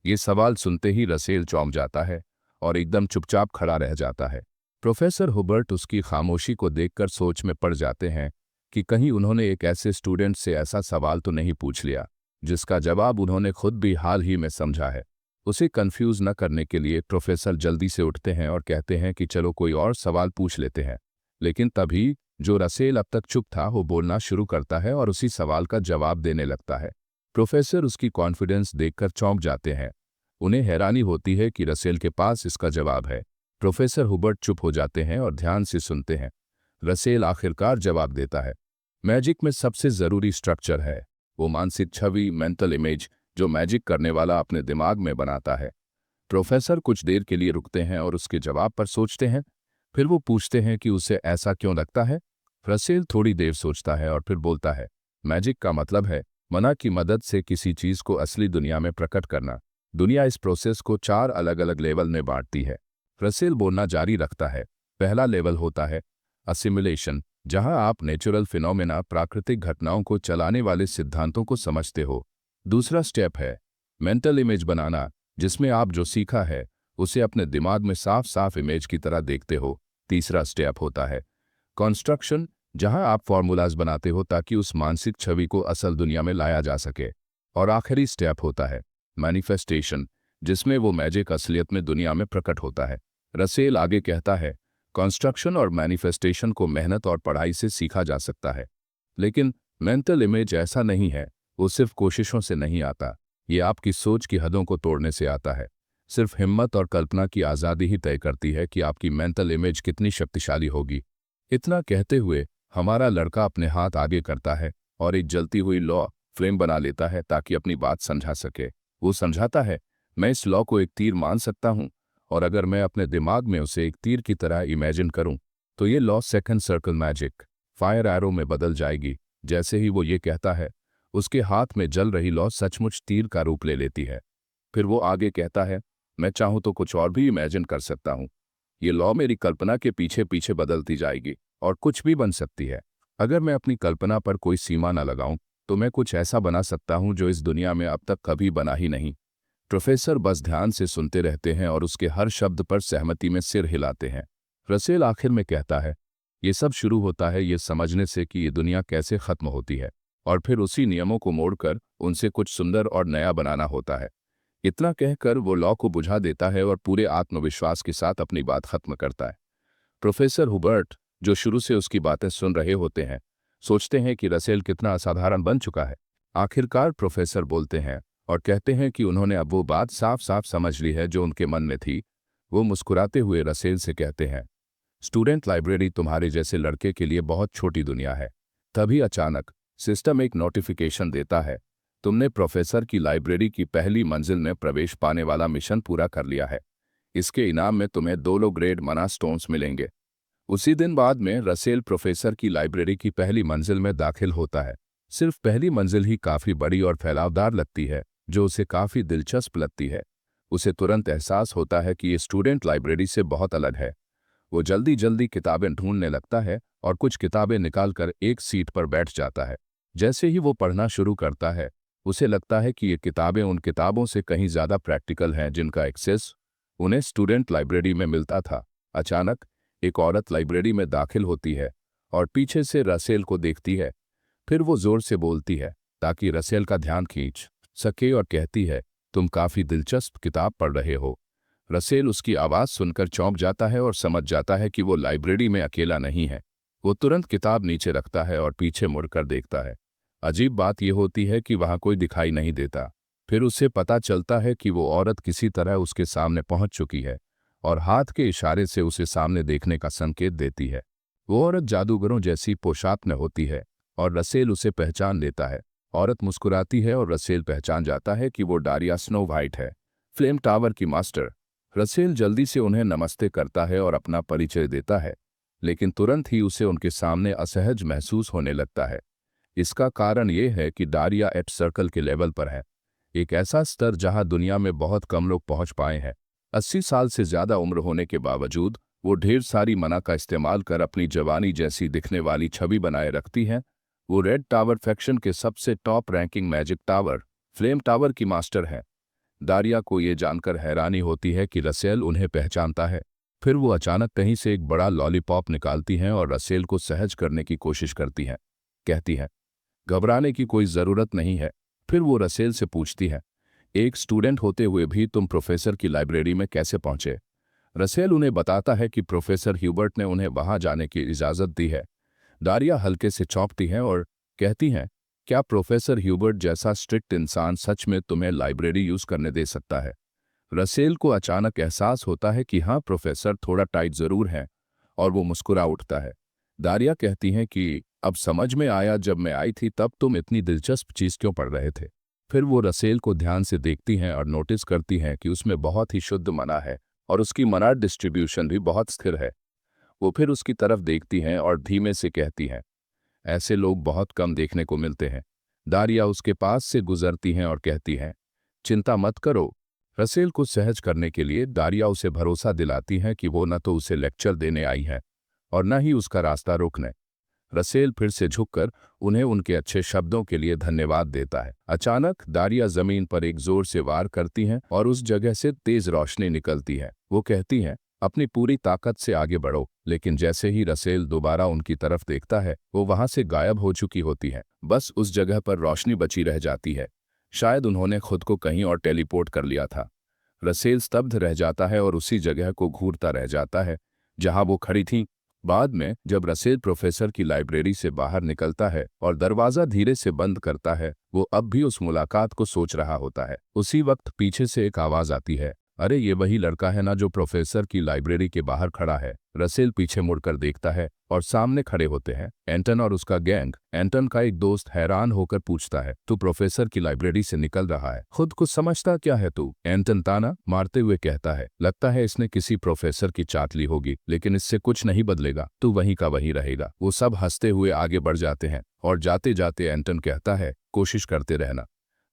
ये सवाल सुनते ही रसेल चौंक जाता है और एकदम चुपचाप खड़ा रह जाता है। प्रोफेसर हुबर्ट उसकी खामोशी को देखकर सोच में पड़ जाते हैं कि कहीं उन्होंने एक ऐसे स्टूडेंट से ऐसा सवाल तो नहीं पूछ लिया जिसका जवाब उन्होंने खुद भी हाल ही में समझा है। उसे कंफ्यूज न करने के लिए प्रोफेसर जल्दी से उठते हैं और कहते हैं कि चलो कोई और सवाल पूछ लेते हैं। लेकिन तभी जो रसेल अब तक चुप था वो बोलना शुरू करता है और उसी सवाल का जवाब देने लगता है। प्रोफेसर उसकी कॉन्फिडेंस देखकर चौंक जाते हैं। उन्हें हैरानी होती है कि रसेल के पास इसका जवाब है। प्रोफेसर हुबर्ट चुप हो जाते हैं और ध्यान से सुनते हैं। रसेल आखिरकार जवाब देता है, मैजिक में सबसे ज़रूरी स्ट्रक्चर है वो मानसिक छवि, मेंटल इमेज, जो मैजिक करने वाला अपने दिमाग में बनाता है। प्रोफेसर कुछ देर के लिए रुकते हैं और उसके जवाब पर सोचते हैं। फिर वो पूछते हैं कि उसे ऐसा क्यों लगता है। रसेल थोड़ी देर सोचता है और फिर बोलता है, मैजिक का मतलब है मना की मदद से किसी चीज़ को असली दुनिया में प्रकट करना। दुनिया इस प्रोसेस को 4 अलग अलग लेवल में बांटती है। रसेल बोलना जारी रखता है। पहला लेवल होता है असिमुलेशन, जहां आप नेचुरल फिनोमेना, प्राकृतिक घटनाओं को चलाने वाले सिद्धांतों को समझते हो। दूसरा स्टेप है मेंटल इमेज बनाना, जिसमें आप जो सीखा है उसे अपने दिमाग में साफ साफ इमेज की तरह देखते हो। तीसरा स्टेप होता है कंस्ट्रक्शन, जहां आप फॉर्मूलाज बनाते हो ताकि उस मानसिक छवि को असल दुनिया में लाया जा सके। और आखिरी स्टेप होता है मैनिफेस्टेशन, जिसमें वो मैजिक असलियत में दुनिया में प्रकट होता है। रसेल आगे कहता है, कंस्ट्रक्शन और मैनिफेस्टेशन को मेहनत और पढ़ाई से सीखा जा सकता है, लेकिन मेंटल इमेज ऐसा नहीं है। वो सिर्फ कोशिशों से नहीं आता, ये आपकी सोच की हदों को तोड़ने से आता है। सिर्फ हिम्मत और कल्पना की आज़ादी ही तय करती है कि आपकी मेंटल इमेज कितनी शक्तिशाली होगी। इतना कहते हुए हमारा लड़का अपने हाथ आगे करता है और एक जलती हुई लौ फ्रेम बना लेता है ताकि अपनी बात समझा सके। वो समझाता है, मैं इस लौ को एक तीर मान सकता हूँ, और अगर मैं अपने दिमाग में उसे एक तीर की तरह इमेजिन करूँ तो ये law second circle magic fire arrow में बदल जाएगी। जैसे ही वो ये कहता है, उसके हाथ में जल रही लौ सचमुच तीर का रूप ले लेती है। फिर वो आगे कहता है, मैं चाहूँ तो कुछ और भी इमेजिन कर सकता हूँ। ये लॉ मेरी कल्पना के पीछे पीछे बदलती जाएगी और कुछ भी बन सकती है। अगर मैं अपनी कल्पना पर कोई सीमा न लगाऊं तो मैं कुछ ऐसा बना सकता हूं जो इस दुनिया में अब तक कभी बना ही नहीं। प्रोफेसर बस ध्यान से सुनते रहते हैं और उसके हर शब्द पर सहमति में सिर हिलाते हैं। रसेल आखिर में कहता है, ये सब शुरू होता है ये समझने से कि ये दुनिया कैसे खत्म होती है, और फिर उसी नियमों को मोड़कर उनसे कुछ सुंदर और नया बनाना होता है। इतना कहकर वो लॉ को बुझा देता है और पूरे आत्मविश्वास के साथ अपनी बात खत्म करता है। प्रोफेसर हुबर्ट, जो शुरू से उसकी बातें सुन रहे होते हैं, सोचते हैं कि रसेल कितना असाधारण बन चुका है। आखिरकार प्रोफेसर बोलते हैं और कहते हैं कि उन्होंने अब वो बात साफ साफ समझ ली है जो उनके मन में थी। वो मुस्कुराते हुए रसेल से कहते हैं, स्टूडेंट लाइब्रेरी तुम्हारे जैसे लड़के के लिए बहुत छोटी दुनिया है। तभी अचानक सिस्टम एक नोटिफिकेशन देता है, तुमने प्रोफेसर की लाइब्रेरी की पहली मंजिल में प्रवेश पाने वाला मिशन पूरा कर लिया है। इसके इनाम में तुम्हें 2 लो ग्रेड मना स्टोन्स मिलेंगे। उसी दिन बाद में रसेल प्रोफेसर की लाइब्रेरी की पहली मंजिल में दाखिल होता है। सिर्फ पहली मंजिल ही काफ़ी बड़ी और फैलावदार लगती है, जो उसे काफ़ी दिलचस्प लगती है। उसे तुरंत एहसास होता है कि ये स्टूडेंट लाइब्रेरी से बहुत अलग है। वो जल्दी जल्दी किताबें ढूंढने लगता है और कुछ किताबें निकालकर एक सीट पर बैठ जाता है। जैसे ही वो पढ़ना शुरू करता है, उसे लगता है कि ये किताबें उन किताबों से कहीं ज़्यादा प्रैक्टिकल हैं जिनका एक्सेस उन्हें स्टूडेंट लाइब्रेरी में मिलता था। अचानक एक औरत लाइब्रेरी में दाखिल होती है और पीछे से रसेल को देखती है। फिर वो जोर से बोलती है ताकि रसेल का ध्यान खींच सके और कहती है, तुम काफ़ी दिलचस्प किताब पढ़ रहे हो। रसेल उसकी आवाज़ सुनकर चौंक जाता है और समझ जाता है कि वो लाइब्रेरी में अकेला नहीं है। वो तुरंत किताब नीचे रखता है और पीछे मुड़कर देखता है। अजीब बात यह होती है कि वहाँ कोई दिखाई नहीं देता। फिर उसे पता चलता है कि वो औरत किसी तरह उसके सामने पहुंच चुकी है और हाथ के इशारे से उसे सामने देखने का संकेत देती है। वो औरत जादूगरों जैसी पोशाक में होती है और रसेल उसे पहचान लेता है। औरत मुस्कुराती है और रसेल पहचान जाता है कि वो डारिया स्नो वाइट है, फ्लेम टावर की मास्टर। रसेल जल्दी से उन्हें नमस्ते करता है और अपना परिचय देता है, लेकिन तुरंत ही उसे उनके सामने असहज महसूस होने लगता है। इसका कारण ये है कि डारिया एट सर्कल के लेवल पर है, एक ऐसा स्तर जहां दुनिया में बहुत कम लोग पहुंच पाए हैं। 80 साल से ज्यादा उम्र होने के बावजूद वो ढेर सारी मना का इस्तेमाल कर अपनी जवानी जैसी दिखने वाली छवि बनाए रखती हैं। वो रेड टावर फैक्शन के सबसे top ranking magic tower, flame tower की मास्टर है। दारिया को ये जानकर हैरानी होती है कि रसेल उन्हें पहचानता है। फिर वो अचानक कहीं से एक बड़ा लॉलीपॉप निकालती हैं और रसेल को सहज करने की कोशिश करती हैं। कहती है, घबराने की कोई ज़रूरत नहीं है। फिर वो रसेल से पूछती है, एक स्टूडेंट होते हुए भी तुम प्रोफेसर की लाइब्रेरी में कैसे पहुंचे? रसेल उन्हें बताता है कि प्रोफेसर ह्यूबर्ट ने उन्हें वहां जाने की इजाज़त दी है। दारिया हल्के से चौंकती हैं और कहती हैं, क्या प्रोफेसर ह्यूबर्ट जैसा स्ट्रिक्ट इंसान सच में तुम्हें लाइब्रेरी यूज़ करने दे सकता है? रसेल को अचानक एहसास होता है कि हाँ, प्रोफेसर थोड़ा टाइट ज़रूर है, और वो मुस्कुरा उठता है। दारिया कहती हैं कि अब समझ में आया, जब मैं आई थी तब तुम इतनी दिलचस्प चीज़ क्यों पढ़ रहे थे। फिर वो रसेल को ध्यान से देखती हैं और नोटिस करती हैं कि उसमें बहुत ही शुद्ध मना है और उसकी मना डिस्ट्रीब्यूशन भी बहुत स्थिर है। वो फिर उसकी तरफ देखती हैं और धीमे से कहती हैं, ऐसे लोग बहुत कम देखने को मिलते हैं। दारिया उसके पास से गुजरती हैं और कहती हैं, चिंता मत करो। रसेल को सहज करने के लिए दारिया उसे भरोसा दिलाती हैं कि वो न तो उसे लेक्चर देने आई है और न ही उसका रास्ता रोकने। रसेल फिर से झुककर उन्हें उनके अच्छे शब्दों के लिए धन्यवाद देता है। अचानक दारिया जमीन पर एक जोर से वार करती हैं और उस जगह से तेज रोशनी निकलती है। वो कहती हैं, अपनी पूरी ताकत से आगे बढ़ो। लेकिन जैसे ही रसेल दोबारा उनकी तरफ देखता है, वो वहां से गायब हो चुकी होती है। बस उस जगह पर रोशनी बची रह जाती है। शायद उन्होंने खुद को कहीं और टेलीपोर्ट कर लिया था। रसेल स्तब्ध रह जाता है और उसी जगह को घूरता रह जाता है जहां वो खड़ी थीं। बाद में जब रसेल प्रोफेसर की लाइब्रेरी से बाहर निकलता है और दरवाजा धीरे से बंद करता है, वो अब भी उस मुलाकात को सोच रहा होता है। उसी वक्त पीछे से एक आवाज आती है, अरे ये वही लड़का है ना जो प्रोफेसर की लाइब्रेरी के बाहर खड़ा है। रसेल पीछे मुड़कर देखता है और सामने खड़े होते हैं एंटन और उसका गैंग। एंटन का एक दोस्त हैरान होकर पूछता है, तू प्रोफेसर की लाइब्रेरी से निकल रहा है, खुद को समझता क्या है तू? एंटन ताना मारते हुए कहता है, लगता है इसने किसी प्रोफेसर की चाट ली होगी, लेकिन इससे कुछ नहीं बदलेगा, तू वहीं का वहीं रहेगा। वो सब हंसते हुए आगे बढ़ जाते हैं और जाते जाते एंटन कहता है, कोशिश करते रहना,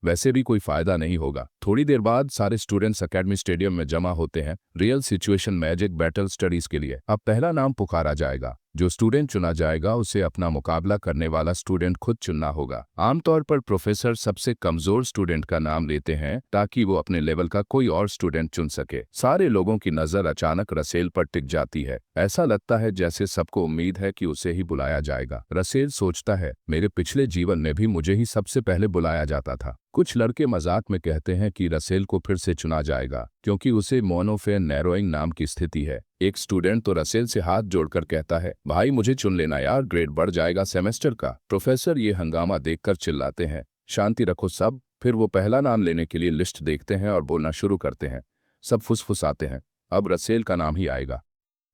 वैसे भी कोई फायदा नहीं होगा। थोड़ी देर बाद सारे स्टूडेंट्स एकेडमी स्टेडियम में जमा होते हैं real situation magic battle studies के लिए। अब पहला नाम पुकारा जाएगा। जो स्टूडेंट चुना जाएगा उसे अपना मुकाबला करने वाला स्टूडेंट खुद चुनना होगा। आमतौर पर प्रोफेसर सबसे कमजोर स्टूडेंट का नाम लेते हैं ताकि वो अपने लेवल का कोई और स्टूडेंट चुन सके। सारे लोगों की नजर अचानक रसेल पर टिक जाती है। ऐसा लगता है जैसे सबको उम्मीद है कि उसे ही बुलाया जाएगा। रसेल सोचता है, मेरे पिछले जीवन में भी मुझे ही सबसे पहले बुलाया जाता था। कुछ लड़के मजाक में कहते हैं कि रसेल को फिर से चुना जाएगा क्योंकि उसे मोनोफेन नैरोइंग नाम की स्थिति है। एक स्टूडेंट तो रसेल से हाथ जोड़कर कहता है, भाई मुझे चुन लेना यार, ग्रेड बढ़ जाएगा सेमेस्टर का। प्रोफेसर ये हंगामा देखकर चिल्लाते हैं, शांति रखो सब। फिर वो पहला नाम लेने के लिए लिस्ट देखते हैं और बोलना शुरू करते हैं। सब फुसफुसाते हैं, अब रसेल का नाम ही आएगा।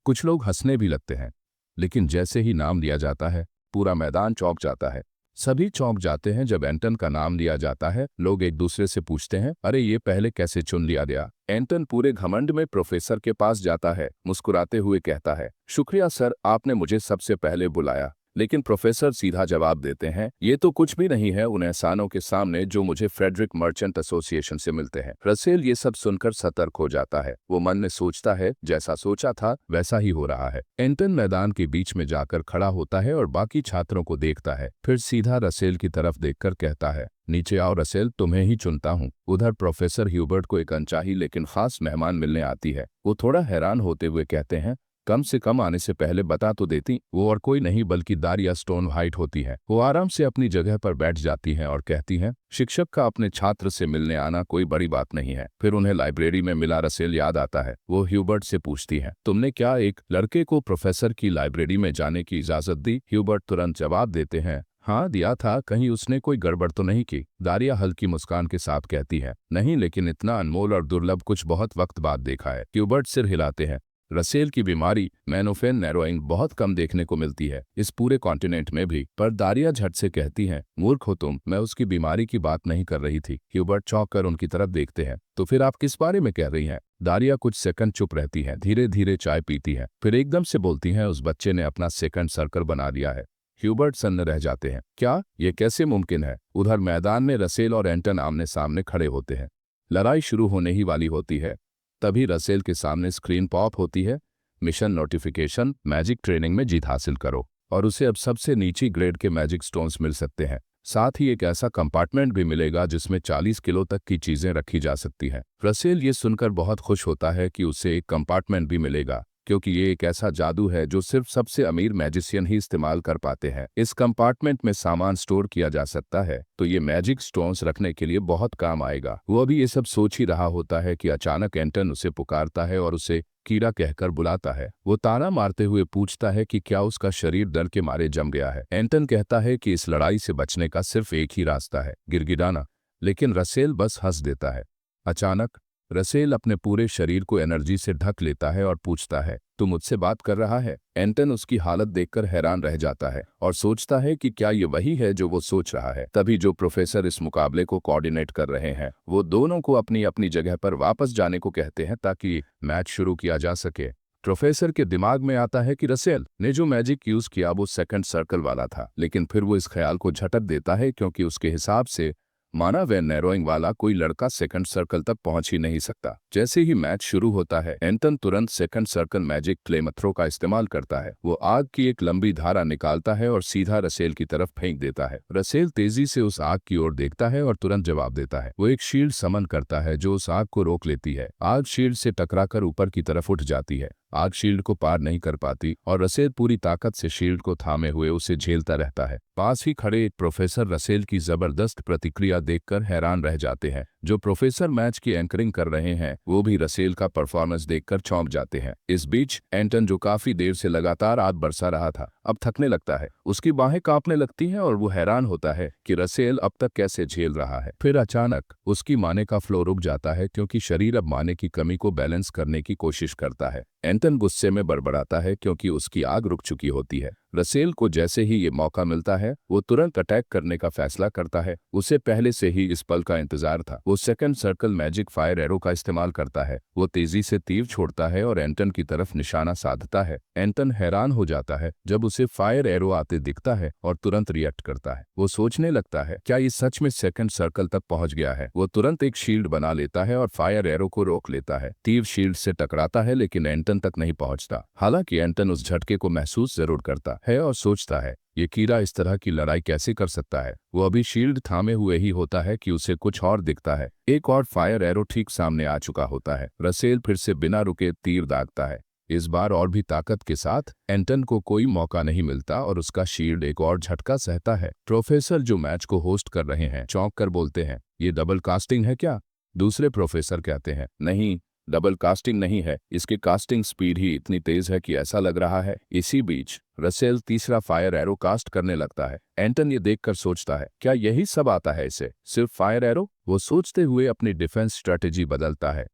कुछ लोग हंसने भी लगते हैं, लेकिन जैसे ही नाम लिया जाता है पूरा मैदान चौंक जाता है। सभी चौंक जाते हैं जब एंटन का नाम लिया जाता है। लोग एक दूसरे से पूछते हैं, अरे ये पहले कैसे चुन लिया गया? एंटन पूरे घमंड में प्रोफेसर के पास जाता है, मुस्कुराते हुए कहता है, शुक्रिया सर, आपने मुझे सबसे पहले बुलाया। लेकिन प्रोफेसर सीधा जवाब देते हैं, ये तो कुछ भी नहीं है उन एहसानों के सामने जो मुझे फ्रेडरिक मर्चेंट एसोसिएशन से मिलते हैं। रसेल ये सब सुनकर सतर्क हो जाता है। वो मन में सोचता है, जैसा सोचा था वैसा ही हो रहा है। एंटन मैदान के बीच में जाकर खड़ा होता है और बाकी छात्रों को देखता है, फिर सीधा रसेल की तरफ देखकर कहता है, नीचे आओ रसेल, तुम्हें ही चुनता हूँ। उधर प्रोफेसर ह्यूबर्ट को एक अनचाही लेकिन खास मेहमान मिलने आती है। वो थोड़ा हैरान होते हुए कहते हैं, कम से कम आने से पहले बता तो देती। वो और कोई नहीं बल्कि दारिया स्टोन हाइट होती है। वो आराम से अपनी जगह पर बैठ जाती हैं और कहती हैं, शिक्षक का अपने छात्र से मिलने आना कोई बड़ी बात नहीं है। फिर उन्हें लाइब्रेरी में मिला रसेल याद आता है। वो ह्यूबर्ट से पूछती हैं, तुमने क्या एक लड़के को प्रोफेसर की लाइब्रेरी में जाने की इजाजत दी? ह्यूबर्ट तुरंत जवाब देते हैं, हाँ दिया था, कहीं उसने कोई गड़बड़ तो नहीं की? दारिया हल्की मुस्कान के साथ कहती है, नहीं, लेकिन इतना अनमोल और दुर्लभ कुछ बहुत वक्त बाद देखा है। ह्यूबर्ट सिर हिलाते हैं। रसेल की बीमारी मोनोफेन नैरोइंग बहुत कम देखने को मिलती है इस पूरे कॉन्टिनेंट में भी। पर दारिया झट से कहती हैं, मूर्ख हो तुम, मैं उसकी बीमारी की बात नहीं कर रही थी। ह्यूबर्ट चौंक कर उनकी तरफ देखते हैं, तो फिर आप किस बारे में कह रही हैं? दारिया कुछ सेकंड चुप रहती है, धीरे धीरे चाय पीती है, फिर एकदम से बोलती हैं, उस बच्चे ने अपना सेकंड सर्कल बना लिया है। ह्यूबर्ट सन्न रह जाते हैं, क्या ये कैसे मुमकिन है? उधर मैदान में रसेल और एंटन आमने सामने खड़े होते हैं। लड़ाई शुरू होने ही वाली होती है। तभी रसेल के सामने स्क्रीन पॉप होती है, मिशन नोटिफिकेशन, मैजिक ट्रेनिंग में जीत हासिल करो, और उसे अब सबसे नीची ग्रेड के मैजिक स्टोन्स मिल सकते हैं। साथ ही एक ऐसा कंपार्टमेंट भी मिलेगा जिसमें 40 किलो तक की चीजें रखी जा सकती हैं। रसेल ये सुनकर बहुत खुश होता है कि उसे एक कंपार्टमेंट भी मिलेगा, क्योंकि ये एक ऐसा जादू है जो सिर्फ सबसे अमीर मैजिशियन ही इस्तेमाल कर पाते हैं। इस कंपार्टमेंट में सामान स्टोर किया जा सकता है, तो ये मैजिक स्टोन्स रखने के लिए बहुत काम आएगा। वो अभी ये सब सोच ही रहा होता है कि अचानक एंटन उसे पुकारता है और उसे कीड़ा कहकर बुलाता है। वो ताना मारते हुए पूछता है कि क्या उसका शरीर डर के मारे जम गया है। एंटन कहता है कि इस लड़ाई से बचने का सिर्फ एक ही रास्ता है, गिड़गिड़ाना, लेकिन रसेल बस हंस देता है। अचानक रसेल अपने पूरे शरीर को एनर्जी से ढक लेता है और पूछता है, तू मुझसे बात कर रहा है? एंटन उसकी हालत देखकर हैरान रह जाता है और सोचता है कि क्या ये वही है जो वो सोच रहा है। तभी जो प्रोफेसर इस मुकाबले को कोऑर्डिनेट कर रहे हैं वो दोनों को अपनी अपनी जगह पर वापस जाने को कहते हैं ताकि मैच शुरू किया जा सके। प्रोफेसर के दिमाग में आता है कि रसेल ने जो मैजिक यूज किया वो सेकंड सर्कल वाला था, लेकिन फिर वो इस ख्याल को झटक देता है क्योंकि उसके हिसाब से माना वे नैरोइंग वाला कोई लड़का सेकंड सर्कल तक पहुंच ही नहीं सकता। जैसे ही मैच शुरू होता है एंटन तुरंत सेकंड सर्कल मैजिक फ्लेमथ्रो का इस्तेमाल करता है। वो आग की एक लंबी धारा निकालता है और सीधा रसेल की तरफ फेंक देता है। रसेल तेजी से उस आग की ओर देखता है और तुरंत जवाब देता है। वो एक शील्ड समन करता है जो उस आग को रोक लेती है। आग शील्ड से टकराकर ऊपर की तरफ उठ जाती है। आग शील्ड को पार नहीं कर पाती और रसेल पूरी ताकत से शील्ड को थामे हुए उसे झेलता रहता है। पास ही खड़े एक प्रोफेसर रसेल की जबरदस्त प्रतिक्रिया देखकर हैरान रह जाते हैं। जो प्रोफेसर मैच की एंकरिंग कर रहे हैं वो भी रसेल का परफॉर्मेंस देखकर चौंक जाते हैं। इस बीच एंटन, जो काफी देर से लगातार आग बरसा रहा था, अब थकने लगता है। उसकी बाहें कांपने लगती हैं और वो हैरान होता है कि रसेल अब तक कैसे झेल रहा है। फिर अचानक उसकी माने का फ्लो रुक जाता है क्योंकि शरीर अब माने की कमी को बैलेंस करने की कोशिश करता है। एंटन गुस्से में बड़बड़ाता है क्योंकि उसकी आग रुक चुकी होती है। रसेल को जैसे ही ये मौका मिलता है वो तुरंत अटैक करने का फैसला करता है। उसे पहले से ही इस पल का इंतजार था। वो second circle magic fire arrow का इस्तेमाल करता है। वो तेजी से तीर छोड़ता है और एंटन की तरफ निशाना साधता है। एंटन हैरान हो जाता है जब उसे फायर एरो आते दिखता है और तुरंत रिएक्ट करता है। वो सोचने लगता है, क्या ये सच में सेकंड सर्कल तक पहुंच गया है। वो तुरंत एक शील्ड बना लेता है और फायर एरो को रोक लेता है। तीर शील्ड से टकराता है लेकिन एंटन तक नहीं पहुंचता। हालांकि एंटन उस झटके को महसूस जरूर करता है और सोचता है, ये कीड़ा इस तरह की लड़ाई कैसे कर सकता है। वो अभी शील्ड थामे हुए ही होता है कि उसे कुछ और दिखता है। एक और फायर एरो ठीक सामने आ चुका होता है। रसेल फिर से बिना रुके तीर दागता है। इस बार और भी ताकत के साथ। एंटन को कोई मौका नहीं मिलता और उसका शील्ड एक और झटका सहता है। प्रोफेसर, जो मैच को होस्ट कर रहे हैं, चौंक कर बोलते हैं, ये डबल कास्टिंग है क्या? दूसरे प्रोफेसर कहते हैं, नहीं, डबल कास्टिंग नहीं है, इसकी कास्टिंग स्पीड ही इतनी तेज है कि ऐसा लग रहा है। इसी बीच रसेल तीसरा फायर एरो कास्ट करने लगता है। एंटन ये देखकर सोचता है, क्या यही सब आता है इसे, सिर्फ फायर एरो? वो सोचते हुए अपनी डिफेंस स्ट्रेटेजी बदलता है।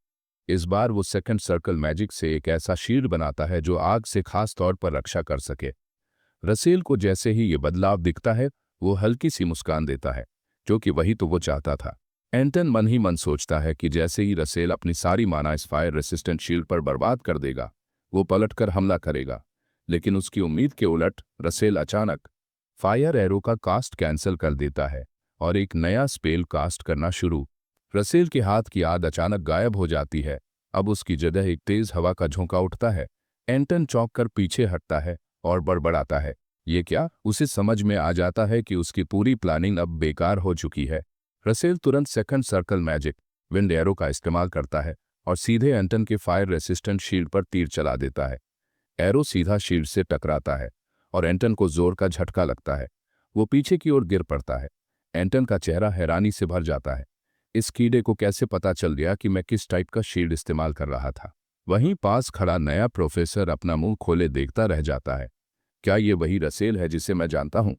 इस बार वो सेकंड सर्कल मैजिक से एक ऐसा शील्ड बनाता है जो आग से खास तौर पर रक्षा कर सके। रसेल को जैसे ही ये बदलाव दिखता है वो हल्की सी मुस्कान देता है, क्योंकि वही तो वो चाहता था। एंटन मन ही मन सोचता है कि जैसे ही रसेल अपनी सारी माना इस फायर रेसिस्टेंट शील्ड पर बर्बाद कर देगा वो पलटकर हमला करेगा। लेकिन उसकी उम्मीद के उलट रसेल अचानक फायर एरो का कास्ट कैंसिल कर देता है और एक नया स्पेल कास्ट करना शुरू। रसेल के हाथ की आग अचानक गायब हो जाती है। अब उसकी जगह एक तेज हवा का झोंका उठता है। एंटन चौंक कर पीछे हटता है और बड़बड़ाता है, ये क्या? उसे समझ में आ जाता है कि उसकी पूरी प्लानिंग अब बेकार हो चुकी है। रसेल तुरंत second circle magic wind arrow का इस्तेमाल करता है और सीधे एंटन के फायर रेसिस्टेंट शील्ड पर तीर चला देता है। एरो सीधा शील्ड से टकराता है और एंटन को जोर का झटका लगता है। वो पीछे की ओर गिर पड़ता है। एंटन का चेहरा हैरानी से भर जाता है। इस कीड़े को कैसे पता चल गया कि मैं किस टाइप का शील्ड इस्तेमाल कर रहा था? वहीं पास खड़ा नया प्रोफेसर अपना मुंह खोले देखता रह जाता है। क्या ये वही रसेल है जिसे मैं जानता हूँ?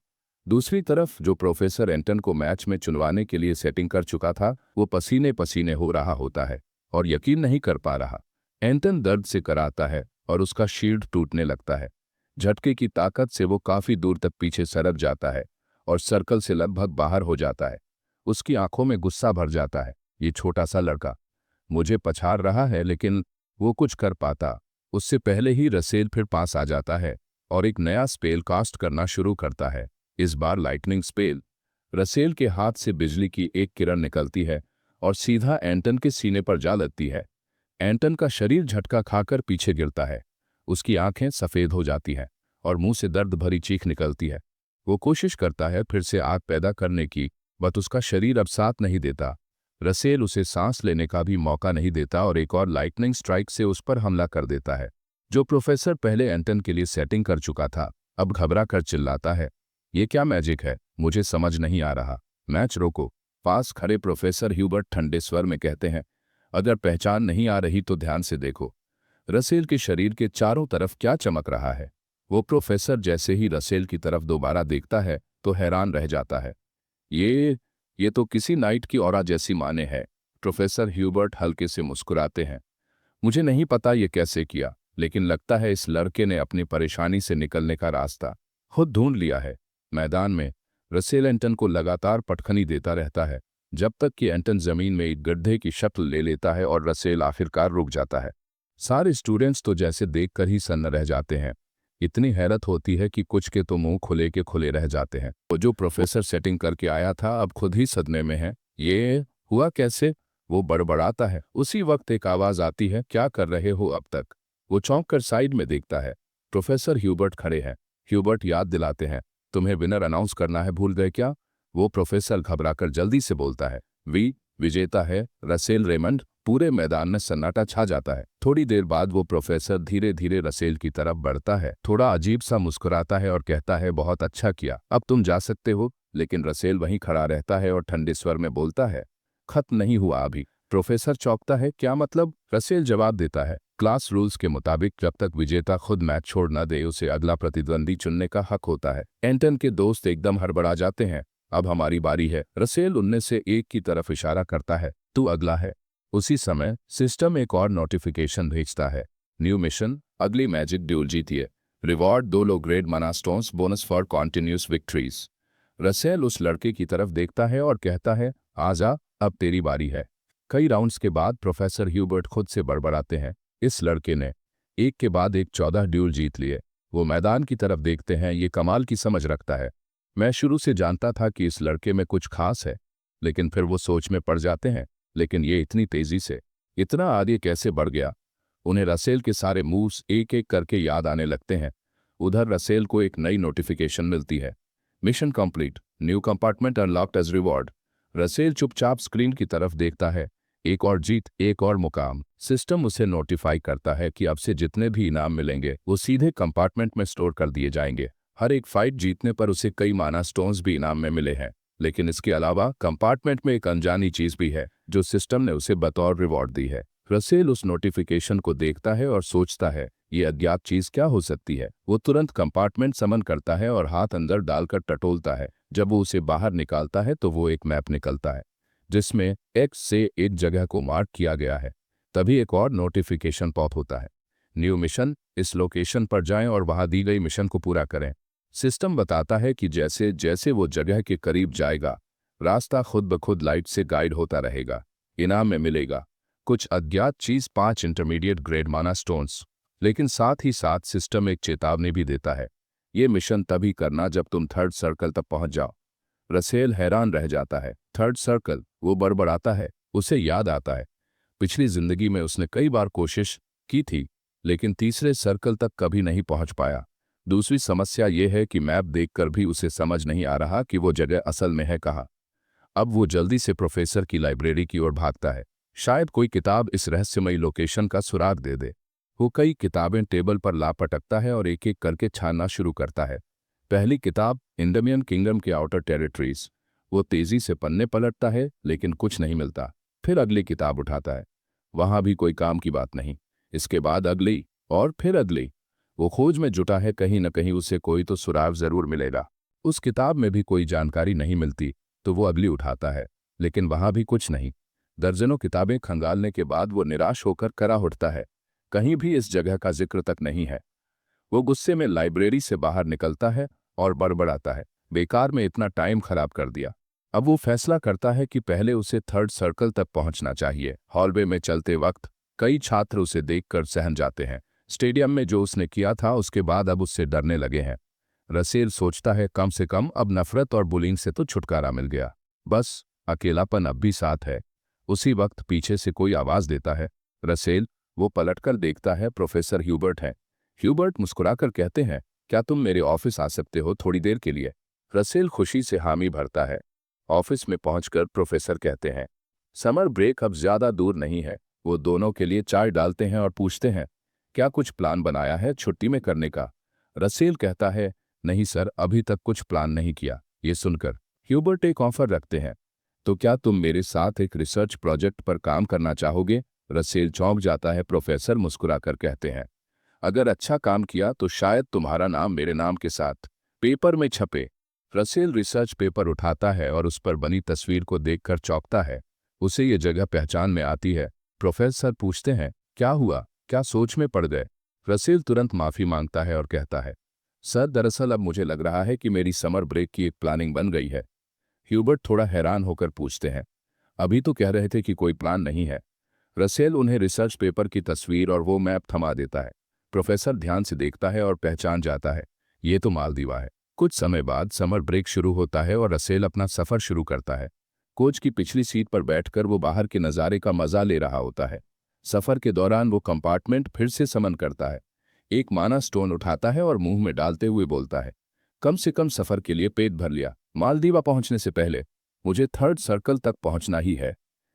दूसरी तरफ जो प्रोफेसर एंटन को मैच में चुनवाने के लिए सेटिंग कर चुका था वो पसीने पसीने हो रहा होता है और यकीन नहीं कर पा रहा। एंटन दर्द से कराता है और उसका शील्ड टूटने लगता है। झटके की ताकत से वो काफी दूर तक पीछे सरक जाता है और सर्कल से लगभग बाहर हो जाता है। उसकी आंखों में गुस्सा भर जाता है। ये छोटा सा लड़का मुझे पछाड़ रहा है, लेकिन वो कुछ कर पाता उससे पहले ही रसेल फिर पास आ जाता है और एक नया स्पेल कास्ट करना शुरू करता है। इस बार लाइटनिंग स्पेल। रसेल के हाथ से बिजली की एक किरण निकलती है और सीधा एंटन के सीने पर जा लगती है। एंटन का शरीर झटका खाकर पीछे गिरता है। उसकी आंखें सफेद हो जाती हैं और मुंह से दर्द भरी चीख निकलती है। वो कोशिश करता है फिर से आग पैदा करने की, बट उसका शरीर अब साथ नहीं देता। रसेल उसे सांस लेने का भी मौका नहीं देता और एक और लाइटनिंग स्ट्राइक से उस पर हमला कर देता है। जो प्रोफेसर पहले एंटन के लिए सेटिंग कर चुका था अब घबरा कर चिल्लाता है, ये क्या मैजिक है? मुझे समझ नहीं आ रहा। मैच रोको। पास खड़े प्रोफेसर ह्यूबर्ट ठंडे स्वर में कहते हैं, अगर पहचान नहीं आ रही तो ध्यान से देखो। रसेल के शरीर के चारों तरफ क्या चमक रहा है। वो प्रोफेसर जैसे ही रसेल की तरफ दोबारा देखता है तो हैरान रह जाता है। ये तो किसी नाइट की ऑरा जैसी माने है। प्रोफेसर ह्यूबर्ट हल्के से मुस्कुराते हैं। मुझे नहीं पता ये कैसे किया, लेकिन लगता है इस लड़के ने अपनी परेशानी से निकलने का रास्ता खुद ढूंढ लिया है। मैदान में रसेल एंटन को लगातार पटखनी देता रहता है जब तक कि एंटन जमीन में एक गड्ढे की शक्ल ले लेता है और रसेल आखिरकार रुक जाता है। सारे स्टूडेंट्स तो जैसे देखकर ही सन्न रह जाते हैं। इतनी हैरत होती है कि कुछ के तो मुंह खुले के खुले रह जाते हैं। वो जो प्रोफेसर सेटिंग करके आया था अब खुद ही सदमे में है। ये हुआ कैसे? वो बड़बड़ाता है। उसी वक्त एक आवाज आती है, क्या कर रहे हो अब तक? वो चौंक कर साइड में देखता है। प्रोफेसर ह्यूबर्ट खड़े हैं। ह्यूबर्ट याद दिलाते हैं, तुम्हें विनर अनाउंस करना है, भूल गए क्या? वो प्रोफेसर घबराकर जल्दी से बोलता है, विजेता है रसेल रेमंड। पूरे मैदान में सन्नाटा छा जाता है। थोड़ी देर बाद वो प्रोफेसर धीरे धीरे रसेल की तरफ बढ़ता है, थोड़ा अजीब सा मुस्कुराता है और कहता है, बहुत अच्छा किया, अब तुम जा सकते हो। लेकिन रसेल वहीं खड़ा रहता है और ठंडे स्वर में बोलता है, खत्म नहीं हुआ अभी। प्रोफेसर चौंकता है, क्या मतलब? रसेल जवाब देता है, क्लास रूल्स के मुताबिक जब तक विजेता खुद मैच छोड़ न दे उसे अगला प्रतिद्वंदी चुनने का हक होता है। एंटन के दोस्त एकदम हड़बड़ा जाते हैं, अब हमारी बारी है। रसेल उनमें से एक की तरफ इशारा करता है, तू अगला है। उसी समय सिस्टम एक और नोटिफिकेशन भेजता है, न्यू मिशन, अगली मैजिक ड्यूल जीतिए, reward 2 low grade mana stones bonus for continuous victories. Russell उस लड़के की तरफ देखता है और कहता है, आजा, अब तेरी बारी है। कई राउंड्स के बाद प्रोफेसर ह्यूबर्ट खुद से बड़बड़ाते हैं, इस लड़के ने एक के बाद एक 14 ड्यूल जीत लिए। वो मैदान की तरफ देखते हैं, ये कमाल की समझ रखता है। मैं शुरू से जानता था कि इस लड़के में कुछ खास है। लेकिन फिर वो सोच में पड़ जाते हैं, लेकिन ये इतनी तेजी से इतना आगे कैसे बढ़ गया? उन्हें रसेल के सारे मूव्स एक एक करके याद आने लगते हैं। उधर रसेल को एक नई नोटिफिकेशन मिलती है, mission complete, new compartment unlocked as reward. Russell चुपचाप स्क्रीन की तरफ देखता है, एक और जीत, एक और मुकाम। सिस्टम उसे नोटिफाई करता है कि अब से जितने भी इनाम मिलेंगे वो सीधे कंपार्टमेंट में स्टोर कर दिए जाएंगे। हर एक फाइट जीतने पर उसे कई माना स्टोन्स भी इनाम में मिले हैं। लेकिन इसके अलावा कंपार्टमेंट में एक अनजानी चीज भी है जो सिस्टम ने उसे बतौर रिवॉर्ड दी है। रसेल उस नोटिफिकेशन को देखता है और सोचता है, ये अज्ञात चीज क्या हो सकती है। वो तुरंत कंपार्टमेंट समन करता है और हाथ अंदर डालकर टटोलता है। जब वो उसे बाहर निकालता है तो वो एक मैप निकलता है जिसमें एक्स से एक जगह को मार्क किया गया है। तभी एक और नोटिफिकेशन पॉप होता है, न्यू मिशन, इस लोकेशन पर जाएं और वहां दी गई मिशन को पूरा करें। सिस्टम बताता है कि जैसे जैसे वो जगह के करीब जाएगा रास्ता खुद ब खुद लाइट से गाइड होता रहेगा। इनाम में मिलेगा कुछ अज्ञात चीज, 5 इंटरमीडिएट ग्रेड माना स्टोन्स। लेकिन साथ ही साथ सिस्टम एक चेतावनी भी देता है, ये मिशन तभी करना जब तुम 3rd सर्कल तक पहुंच जाओ। रसेल हैरान रह जाता है, 3rd सर्कल? वो बड़बड़ाता है, उसे याद आता है पिछली जिंदगी में उसने कई बार कोशिश की थी लेकिन तीसरे सर्कल तक कभी नहीं पहुंच पाया। दूसरी समस्या यह है कि मैप देखकर भी उसे समझ नहीं आ रहा कि वो जगह असल में है कहाँ। अब वो जल्दी से प्रोफेसर की लाइब्रेरी की ओर भागता है, शायद कोई किताब इस रहस्यमयी लोकेशन का सुराग दे दे। वो कई किताबें टेबल पर ला पटकता है और एक एक करके छानना शुरू करता है। पहली किताब, इंडमियन किंगडम के आउटर टेरिटरीज। वो तेजी से पन्ने पलटता है लेकिन कुछ नहीं मिलता। फिर अगली किताब उठाता है, वहां भी कोई काम की बात नहीं। इसके बाद अगली और फिर अगली। वो खोज में जुटा है, कहीं न कहीं उसे कोई तो सुराग जरूर मिलेगा। उस किताब में भी कोई जानकारी नहीं मिलती तो वो अगली उठाता है, लेकिन वहां भी कुछ नहीं। दर्जनों किताबें खंगालने के बाद वो निराश होकर करा उठता है, कहीं भी इस जगह का जिक्र तक नहीं है। वो गुस्से में लाइब्रेरी से बाहर निकलता है और बड़बड़ाता है, बेकार में इतना टाइम खराब कर दिया। अब वो फैसला करता है कि पहले उसे 3rd सर्कल तक पहुंचना चाहिए। हॉलवे में चलते वक्त कई छात्र उसे देखकर सहम जाते हैं। स्टेडियम में जो उसने किया था उसके बाद अब उससे डरने लगे हैं। रसेल सोचता है, कम से कम अब नफरत और बुलिंग से तो छुटकारा मिल गया, बस अकेलापन अब भी साथ है। उसी वक्त पीछे से कोई आवाज देता है, रसेल। वो पलटकर देखता है, प्रोफेसर ह्यूबर्ट है। ह्यूबर्ट मुस्कुराकर कहते हैं, क्या तुम मेरे ऑफिस आ सकते हो थोड़ी देर के लिए? रसेल खुशी से हामी भरता है। ऑफिस में पहुंचकर प्रोफेसर कहते हैं, समर ब्रेक अब ज्यादा दूर नहीं है। वो दोनों के लिए चाय डालते हैं और पूछते हैं, क्या कुछ प्लान बनाया है छुट्टी में करने का? रसेल कहता है, नहीं सर, अभी तक कुछ प्लान नहीं किया। ये सुनकर ह्यूबर्ट एक ऑफर रखते हैं, तो क्या तुम मेरे साथ एक रिसर्च प्रोजेक्ट पर काम करना चाहोगे? रसेल चौंक जाता है। प्रोफेसर मुस्कुराकर कहते हैं, अगर अच्छा काम किया तो शायद तुम्हारा नाम मेरे नाम के साथ पेपर में छपे। रसेल रिसर्च पेपर उठाता है और उस पर बनी तस्वीर को देखकर चौंकता है। उसे ये जगह पहचान में आती है। प्रोफेसर पूछते हैं, क्या हुआ, क्या सोच में पड़ गए? रसेल तुरंत माफी मांगता है और कहता है, सर दरअसल अब मुझे लग रहा है कि मेरी समर ब्रेक की एक प्लानिंग बन गई है। ह्यूबर्ट थोड़ा हैरान होकर पूछते हैं, अभी तो कह रहे थे कि कोई प्लान नहीं है। रसेल उन्हें रिसर्च पेपर की तस्वीर और वो मैप थमा देता है। प्रोफेसर ध्यान से देखता है और पहचान जाता है, ये तो मालदीवा है। कुछ समय बाद समर ब्रेक शुरू होता है और रसेल अपना सफर शुरू करता है। कोच की पिछली सीट पर बैठकर वो बाहर के नज़ारे का मजा ले रहा होता है। सफर के दौरान वो कंपार्टमेंट फिर से समन करता है, एक माना स्टोन उठाता है और मुंह में डालते हुए बोलता है, कम से कम सफर के लिए पेट भर लिया। मालदीवा पहुंचने से पहले मुझे 3rd सर्कल तक पहुंचना ही है।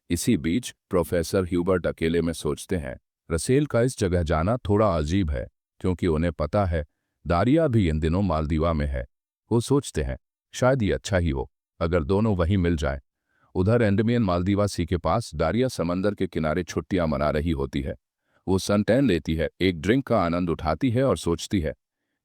इसी बीच प्रोफेसर ह्यूबर्ट अकेले में सोचते हैं, रसेल का इस जगह जाना थोड़ा अजीब है, क्योंकि उन्हें पता है दारिया भी इन दिनों मालदीवा में है। वो सोचते हैं शायद ये अच्छा ही हो अगर दोनों वहीं मिल जाएं। उधर एंडमियन मालदीवा सी के पास दारिया समंदर के किनारे छुट्टियां मना रही होती है। वो सनटैन लेती है, एक ड्रिंक का आनंद उठाती है और सोचती है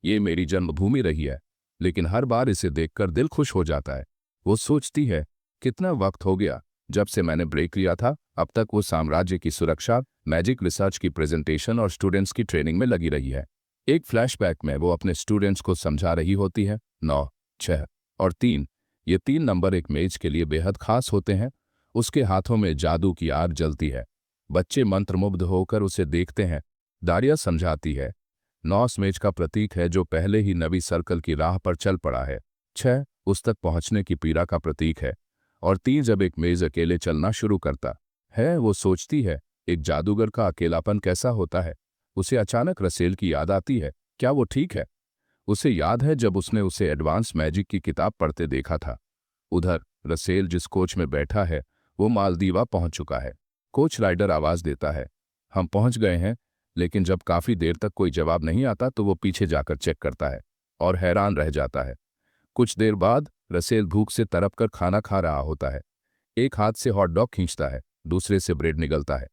ये मेरी जन्मभूमि रही है, लेकिन हर बार इसे देखकर दिल खुश हो जाता है। वो सोचती है कितना वक्त हो गया जब से मैंने ब्रेक लिया था। अब तक वो साम्राज्य की सुरक्षा, मैजिक रिसर्च की प्रेजेंटेशन और स्टूडेंट्स की ट्रेनिंग में लगी रही है। एक फ्लैशबैक में वो अपने स्टूडेंट्स को समझा रही होती है 9, 6 और 3। ये 3 नंबर एक मेज के लिए बेहद खास होते हैं। उसके हाथों में जादू की आग जलती है। बच्चे मंत्रमुग्ध होकर उसे देखते हैं। दारिया समझाती है 9 मेज का प्रतीक है जो पहले ही नवी सर्कल की राह पर चल पड़ा है। 6 उस तक पहुंचने की पीड़ा का प्रतीक है। और 3 जब एक मेज अकेले चलना शुरू करता है। वो सोचती है एक जादूगर का अकेलापन कैसा होता है। उसे अचानक रसेल की याद आती है। क्या वो ठीक है? उसे याद है जब उसने उसे एडवांस मैजिक की किताब पढ़ते देखा था। उधर रसेल जिस कोच में बैठा है वो मालदीवा पहुंच चुका है। कोच राइडर आवाज देता है, हम पहुंच गए हैं। लेकिन जब काफी देर तक कोई जवाब नहीं आता तो वो पीछे जाकर चेक करता है और हैरान रह जाता है। कुछ देर बाद रसेल भूख से तड़प कर खाना खा रहा होता है। एक हाथ से हॉट डॉग खींचता है, दूसरे से ब्रेड निगलता है।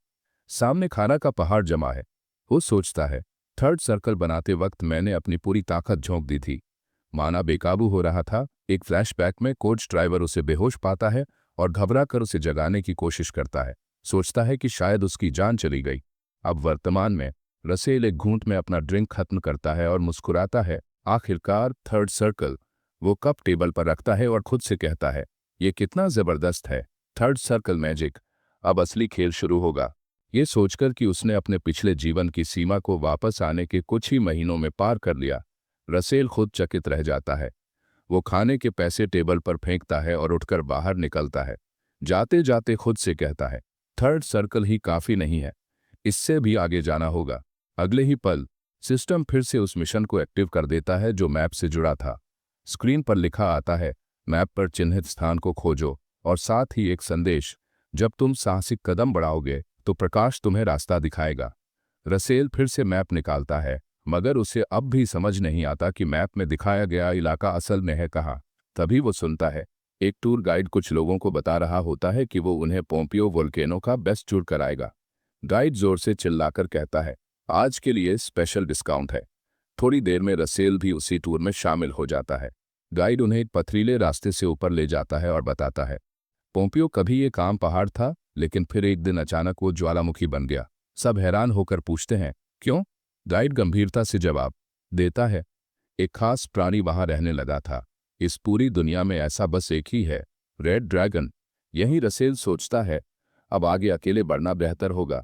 सामने खाना का पहाड़ जमा है। वो सोचता है थर्ड सर्कल बनाते वक्त मैंने अपनी पूरी ताकत झोंक दी थी। माना बेकाबू हो रहा था। एक फ्लैशबैक में कोच ड्राइवर उसे बेहोश पाता है और घबरा कर उसे जगाने की कोशिश करता है। सोचता है कि शायद उसकी जान चली गई। अब वर्तमान में रसेल एक घूंट में अपना ड्रिंक खत्म करता है और मुस्कुराता है। आखिरकार थर्ड सर्कल। वो कप टेबल पर रखता है और खुद से कहता है ये कितना जबरदस्त है। Third circle magic. अब असली खेल शुरू होगा। ये सोचकर कि उसने अपने पिछले जीवन की सीमा को वापस आने के कुछ ही महीनों में पार कर लिया, रसेल खुद चकित रह जाता है। वो खाने के पैसे टेबल पर फेंकता है और उठकर बाहर निकलता है। जाते जाते खुद से कहता है थर्ड सर्कल ही काफी नहीं है, इससे भी आगे जाना होगा। अगले ही पल सिस्टम फिर से उस मिशन को एक्टिव कर देता है जो मैप से जुड़ा था। स्क्रीन पर लिखा आता है मैप पर चिन्हित स्थान को खोजो, और साथ ही एक संदेश, जब तुम साहसिक कदम बढ़ाओगे तो प्रकाश तुम्हें रास्ता दिखाएगा। रसेल फिर से मैप निकालता है, मगर उसे अब भी समझ नहीं आता कि मैप में दिखाया गया इलाका असल में है कहाँ। तभी वो सुनता है एक टूर गाइड कुछ लोगों को बता रहा होता है कि वो उन्हें पोम्पियो वोल्केनो का बेस्ट टूर कराएगा। गाइड जोर से चिल्लाकर कहता है आज के लिए स्पेशल डिस्काउंट है। थोड़ी देर में रसेल भी उसी टूर में शामिल हो जाता है। गाइड उन्हें एक पथरीले रास्ते से ऊपर ले जाता है और बताता है पोम्पियो कभी एक आम पहाड़ था, लेकिन फिर एक दिन अचानक वो ज्वालामुखी बन गया। सब हैरान होकर पूछते हैं क्यों? गाइड गंभीरता से जवाब देता है एक खास प्राणी वहां रहने लगा था। इस पूरी दुनिया में ऐसा बस एक ही है, रेड ड्रैगन। यही रसेल सोचता है अब आगे अकेले बढ़ना बेहतर होगा।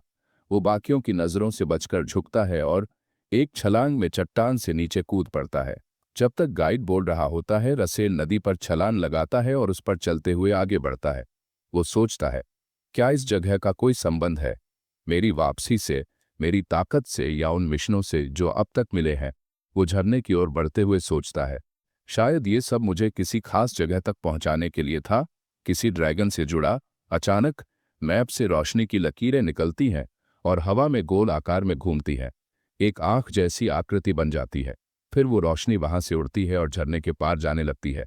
वो बाकियों की नजरों से बचकर झुकता है और एक छलांग में चट्टान से नीचे कूद पड़ता है। जब तक गाइड बोल रहा होता है रसेल नदी पर छलांग लगाता है और उस पर चलते हुए आगे बढ़ता है। वो सोचता है क्या इस जगह का कोई संबंध है मेरी वापसी से, मेरी ताकत से, या उन मिशनों से जो अब तक मिले हैं? वो झरने की ओर बढ़ते हुए सोचता है शायद ये सब मुझे किसी खास जगह तक पहुंचाने के लिए था, किसी ड्रैगन से जुड़ा। अचानक मैप से रोशनी की लकीरें निकलती हैं और हवा में गोल आकार में घूमती हैं। एक आंख जैसी आकृति बन जाती है। फिर वो रोशनी वहां से उड़ती है और झरने के पार जाने लगती है।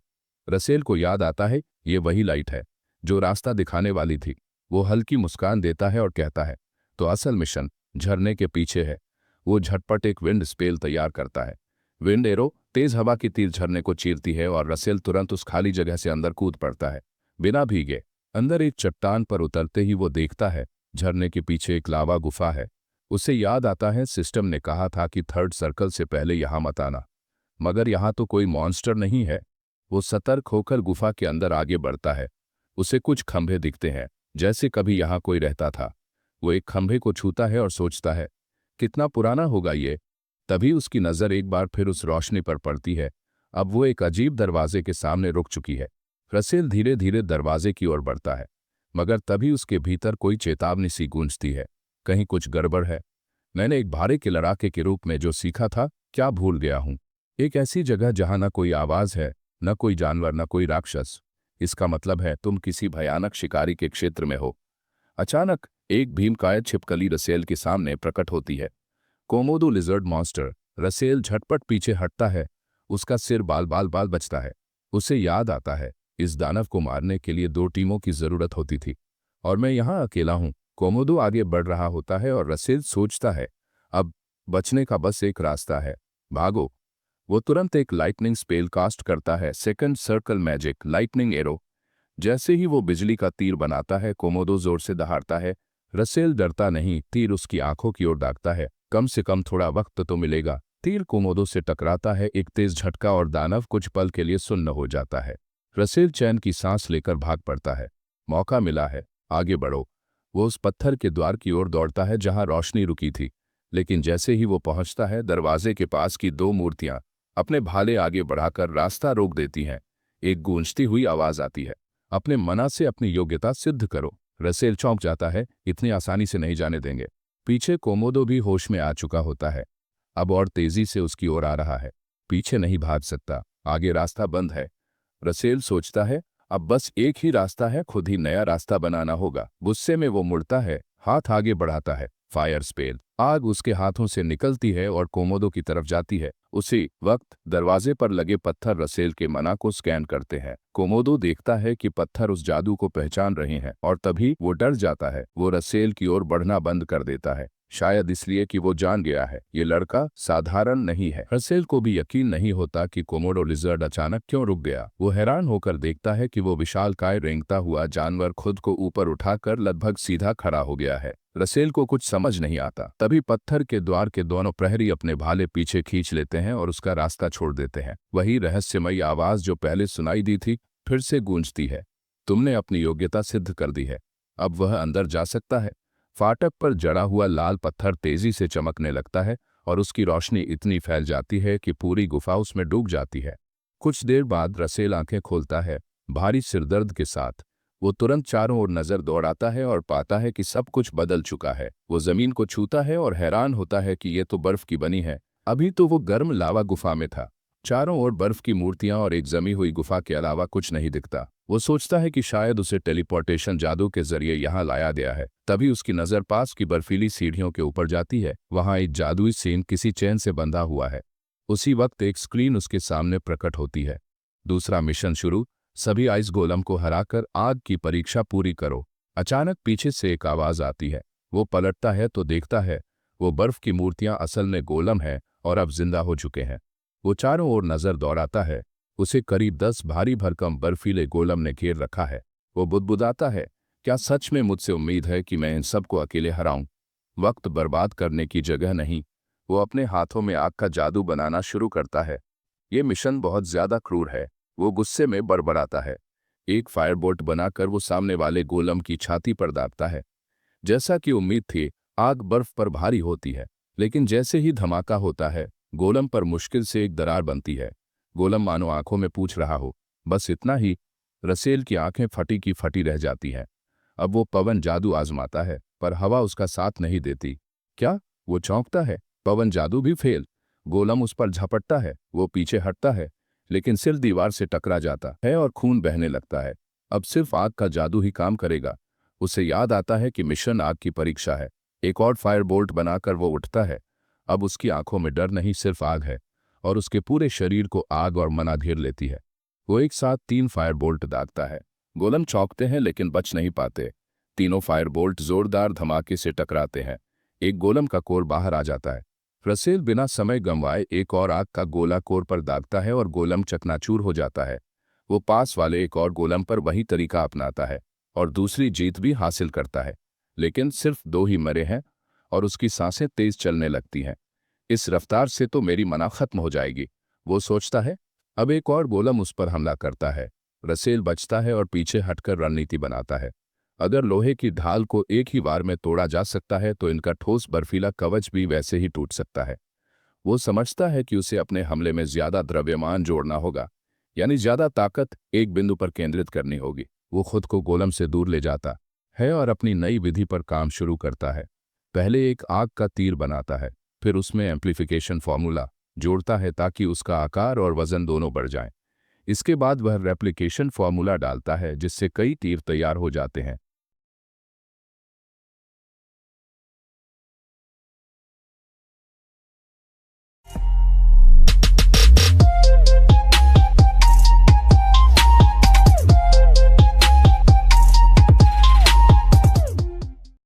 रसेल को याद आता है ये वही लाइट है जो रास्ता दिखाने वाली थी। वो हल्की मुस्कान देता है और कहता है तो असल मिशन झरने के पीछे है। वो झटपट एक विंड स्पेल तैयार करता है। विंड एरो तेज हवा की तीर झरने को चीरती है और रसेल तुरंत उस खाली जगह से अंदर कूद पड़ता है बिना भीगे। अंदर एक चट्टान पर उतरते ही वो देखता है झरने के पीछे एक लावा गुफा है। उसे याद आता है सिस्टम ने कहा था कि थर्ड सर्कल से पहले यहां मत आना, मगर यहां तो कोई मॉन्स्टर नहीं है। वो सतर्क होकर गुफा के अंदर आगे बढ़ता है। उसे कुछ खंभे दिखते हैं जैसे कभी यहां कोई रहता था। वो एक खंभे को छूता है और सोचता है कितना पुराना होगा ये। तभी उसकी नजर एक बार फिर उस रोशनी पर पड़ती है। अब वो एक अजीब दरवाजे के सामने रुक चुकी है। रसेल धीरे धीरे दरवाजे की ओर बढ़ता है, मगर तभी उसके भीतर कोई चेतावनी सी गूंजती है, कहीं कुछ गड़बड़ है। मैंने एक भारे के लड़ाके के रूप में जो सीखा था क्या भूल गया हूं? एक ऐसी जगह जहां न कोई आवाज है, न कोई जानवर, न कोई राक्षस। इसका मतलब है तुम किसी भयानक शिकारी के क्षेत्र में हो। अचानक एक भीमकाय छिपकली रसेल के सामने प्रकट होती है। Komodo lizard monster. रसेल झटपट पीछे हटता है। उसका सिर बाल बाल बाल बचता है। उसे याद आता है, इस दानव को मारने के लिए 2 टीमों की जरूरत होती थी और मैं यहाँ अकेला हूँ। कोमोडो आगे बढ़ रहा होता है और रसेल सोचता है, अब बचने का बस एक रास्ता है, भागो। वो तुरंत एक लाइटनिंग स्पेल कास्ट करता है, second circle magic lightning arrow. जैसे ही वो बिजली का तीर बनाता है, कोमोडो जोर से दहाड़ता है। रसेल डरता नहीं, तीर उसकी आंखों की ओर दागता है। कम से कम थोड़ा वक्त तो मिलेगा। तीर कोमोडो से टकराता है, एक तेज झटका और दानव कुछ पल के लिए सुन्न हो जाता है। रसेल चैन की सांस लेकर भाग पड़ता है। मौका मिला है, आगे बढ़ो। वो उस पत्थर के द्वार की ओर दौड़ता है जहां रोशनी रुकी थी, लेकिन जैसे ही वो पहुंचता है, दरवाजे के पास की 2 मूर्तियां अपने भाले आगे बढ़ाकर रास्ता रोक देती हैं। एक गूंजती हुई आवाज आती है, अपने मना से अपनी योग्यता सिद्ध करो। रसेल चौंक जाता है, इतनी आसानी से नहीं जाने देंगे। पीछे कोमोडो भी होश में आ चुका होता है, अब और तेजी से उसकी ओर आ रहा है। पीछे नहीं भाग सकता, आगे रास्ता बंद है। रसेल सोचता है, अब बस एक ही रास्ता है, खुद ही नया रास्ता बनाना होगा। गुस्से में वो मुड़ता है, हाथ आगे बढ़ाता है। Fire spell. आग उसके हाथों से निकलती है और कोमोडो की तरफ जाती है। उसी वक्त दरवाजे पर लगे पत्थर रसेल के मना को स्कैन करते हैं। कोमोडो देखता है कि पत्थर उस जादू को पहचान रहे हैं और तभी वो डर जाता है। वो रसेल की ओर बढ़ना बंद कर देता है, शायद इसलिए कि वो जान गया है ये लड़का साधारण नहीं है। रसेल को भी यकीन नहीं होता कि कोमोडो लिजर्ड अचानक क्यों रुक गया। वो हैरान होकर देखता है कि वो विशालकाय रेंगता हुआ जानवर खुद को ऊपर उठाकर लगभग सीधा खड़ा हो गया है। रसेल को कुछ समझ नहीं आता। तभी पत्थर के द्वार के दोनों प्रहरी अपने भाले पीछे खींच लेते हैं और उसका रास्ता छोड़ देते हैं। वही रहस्यमयी आवाज जो पहले सुनाई दी थी फिर से गूंजती है, तुमने अपनी योग्यता सिद्ध कर दी है, अब वह अंदर जा सकता है। फाटक पर जड़ा हुआ लाल पत्थर तेजी से चमकने लगता है और उसकी रोशनी इतनी फैल जाती है कि पूरी गुफा उसमें डूब जाती है। कुछ देर बाद रसेल आंखें खोलता है, भारी सिरदर्द के साथ। वो तुरंत चारों ओर नजर दौड़ाता है और पाता है कि सब कुछ बदल चुका है। वो जमीन को छूता है और हैरान होता है कि ये तो बर्फ की बनी है। अभी तो वो गर्म लावा गुफा में था। चारों ओर बर्फ की मूर्तियां और एक जमी हुई गुफा के अलावा कुछ नहीं दिखता। वो सोचता है कि शायद उसे टेलीपोर्टेशन जादू के जरिए यहाँ लाया गया है। तभी उसकी नजर पास की बर्फीली सीढ़ियों के ऊपर जाती है। वहां एक जादुई सीन किसी चेन से बंधा हुआ है। उसी वक्त एक स्क्रीन उसके सामने प्रकट होती है। दूसरा मिशन शुरू, सभी आइस गोलम को हराकर आग की परीक्षा पूरी करो। अचानक पीछे से एक आवाज आती है। वो पलटता है तो देखता है वो बर्फ की मूर्तियां असल में गोलम है और अब जिंदा हो चुके हैं। वो चारों ओर नजर दौड़ाता है। उसे करीब 10 भारी भरकम बर्फीले गोलम ने घेर रखा है। वो बुदबुदाता है, क्या सच में मुझसे उम्मीद है कि मैं इन सबको अकेले हराऊं? वक्त बर्बाद करने की जगह नहीं। वो अपने हाथों में आग का जादू बनाना शुरू करता है। ये मिशन बहुत ज्यादा क्रूर है। वो गुस्से में बड़बड़ाता है। एक फायरबोल्ट बनाकर वो सामने वाले गोलम की छाती पर दागता है। जैसा कि उम्मीद थी, आग बर्फ पर भारी होती है, लेकिन जैसे ही धमाका होता है, गोलम पर मुश्किल से एक दरार बनती है। गोलम मानो आंखों में पूछ रहा हो, बस इतना ही। रसेल की आंखें फटी की फटी रह जाती हैं। अब वो पवन जादू आजमाता है, पर हवा उसका साथ नहीं देती। क्या? वो चौंकता है, पवन जादू भी फेल। गोलम उस पर झपटता है, वो पीछे हटता है, लेकिन सिर दीवार से टकरा जाता है और खून बहने लगता है। अब सिर्फ आग का जादू ही काम करेगा। उसे याद आता है कि मिशन आग की परीक्षा है। एक और फायर बोल्ट बनाकर वो उठता है। अब उसकी आंखों में डर नहीं, सिर्फ आग है, और उसके पूरे शरीर को आग और मना घेर लेती है। वो एक साथ 3 फायर बोल्ट दागता है। गोलम चौंकते हैं लेकिन बच नहीं पाते। तीनों फायर बोल्ट जोरदार धमाके से टकराते हैं। एक गोलम का कोर बाहर आ जाता है। रसेल बिना समय गंवाए एक और आग का गोला कोर पर दागता है और गोलम चकनाचूर हो जाता है। वो पास वाले एक और गोलम पर वही तरीका अपनाता है और दूसरी जीत भी हासिल करता है, लेकिन सिर्फ 2 ही मरे हैं और उसकी सांसें तेज चलने लगती हैं। इस रफ्तार से तो मेरी मना खत्म हो जाएगी, वो सोचता है। अब एक और गोलम उस पर हमला करता है। रसेल बचता है और पीछे हटकर रणनीति बनाता है। अगर लोहे की ढाल को एक ही बार में तोड़ा जा सकता है तो इनका ठोस बर्फीला कवच भी वैसे ही टूट सकता है। वो समझता है कि उसे अपने हमले में ज्यादा द्रव्यमान जोड़ना होगा, यानी ज्यादा ताकत एक बिंदु पर केंद्रित करनी होगी। वो खुद को गोलम से दूर ले जाता है और अपनी नई विधि पर काम शुरू करता है। पहले एक आग का तीर बनाता है, फिर उसमें एम्प्लीफिकेशन फॉर्मूला जोड़ता है ताकि उसका आकार और वजन दोनों बढ़ जाएं। इसके बाद वह रेप्लिकेशन फॉर्मूला डालता है जिससे कई तीर तैयार हो जाते हैं।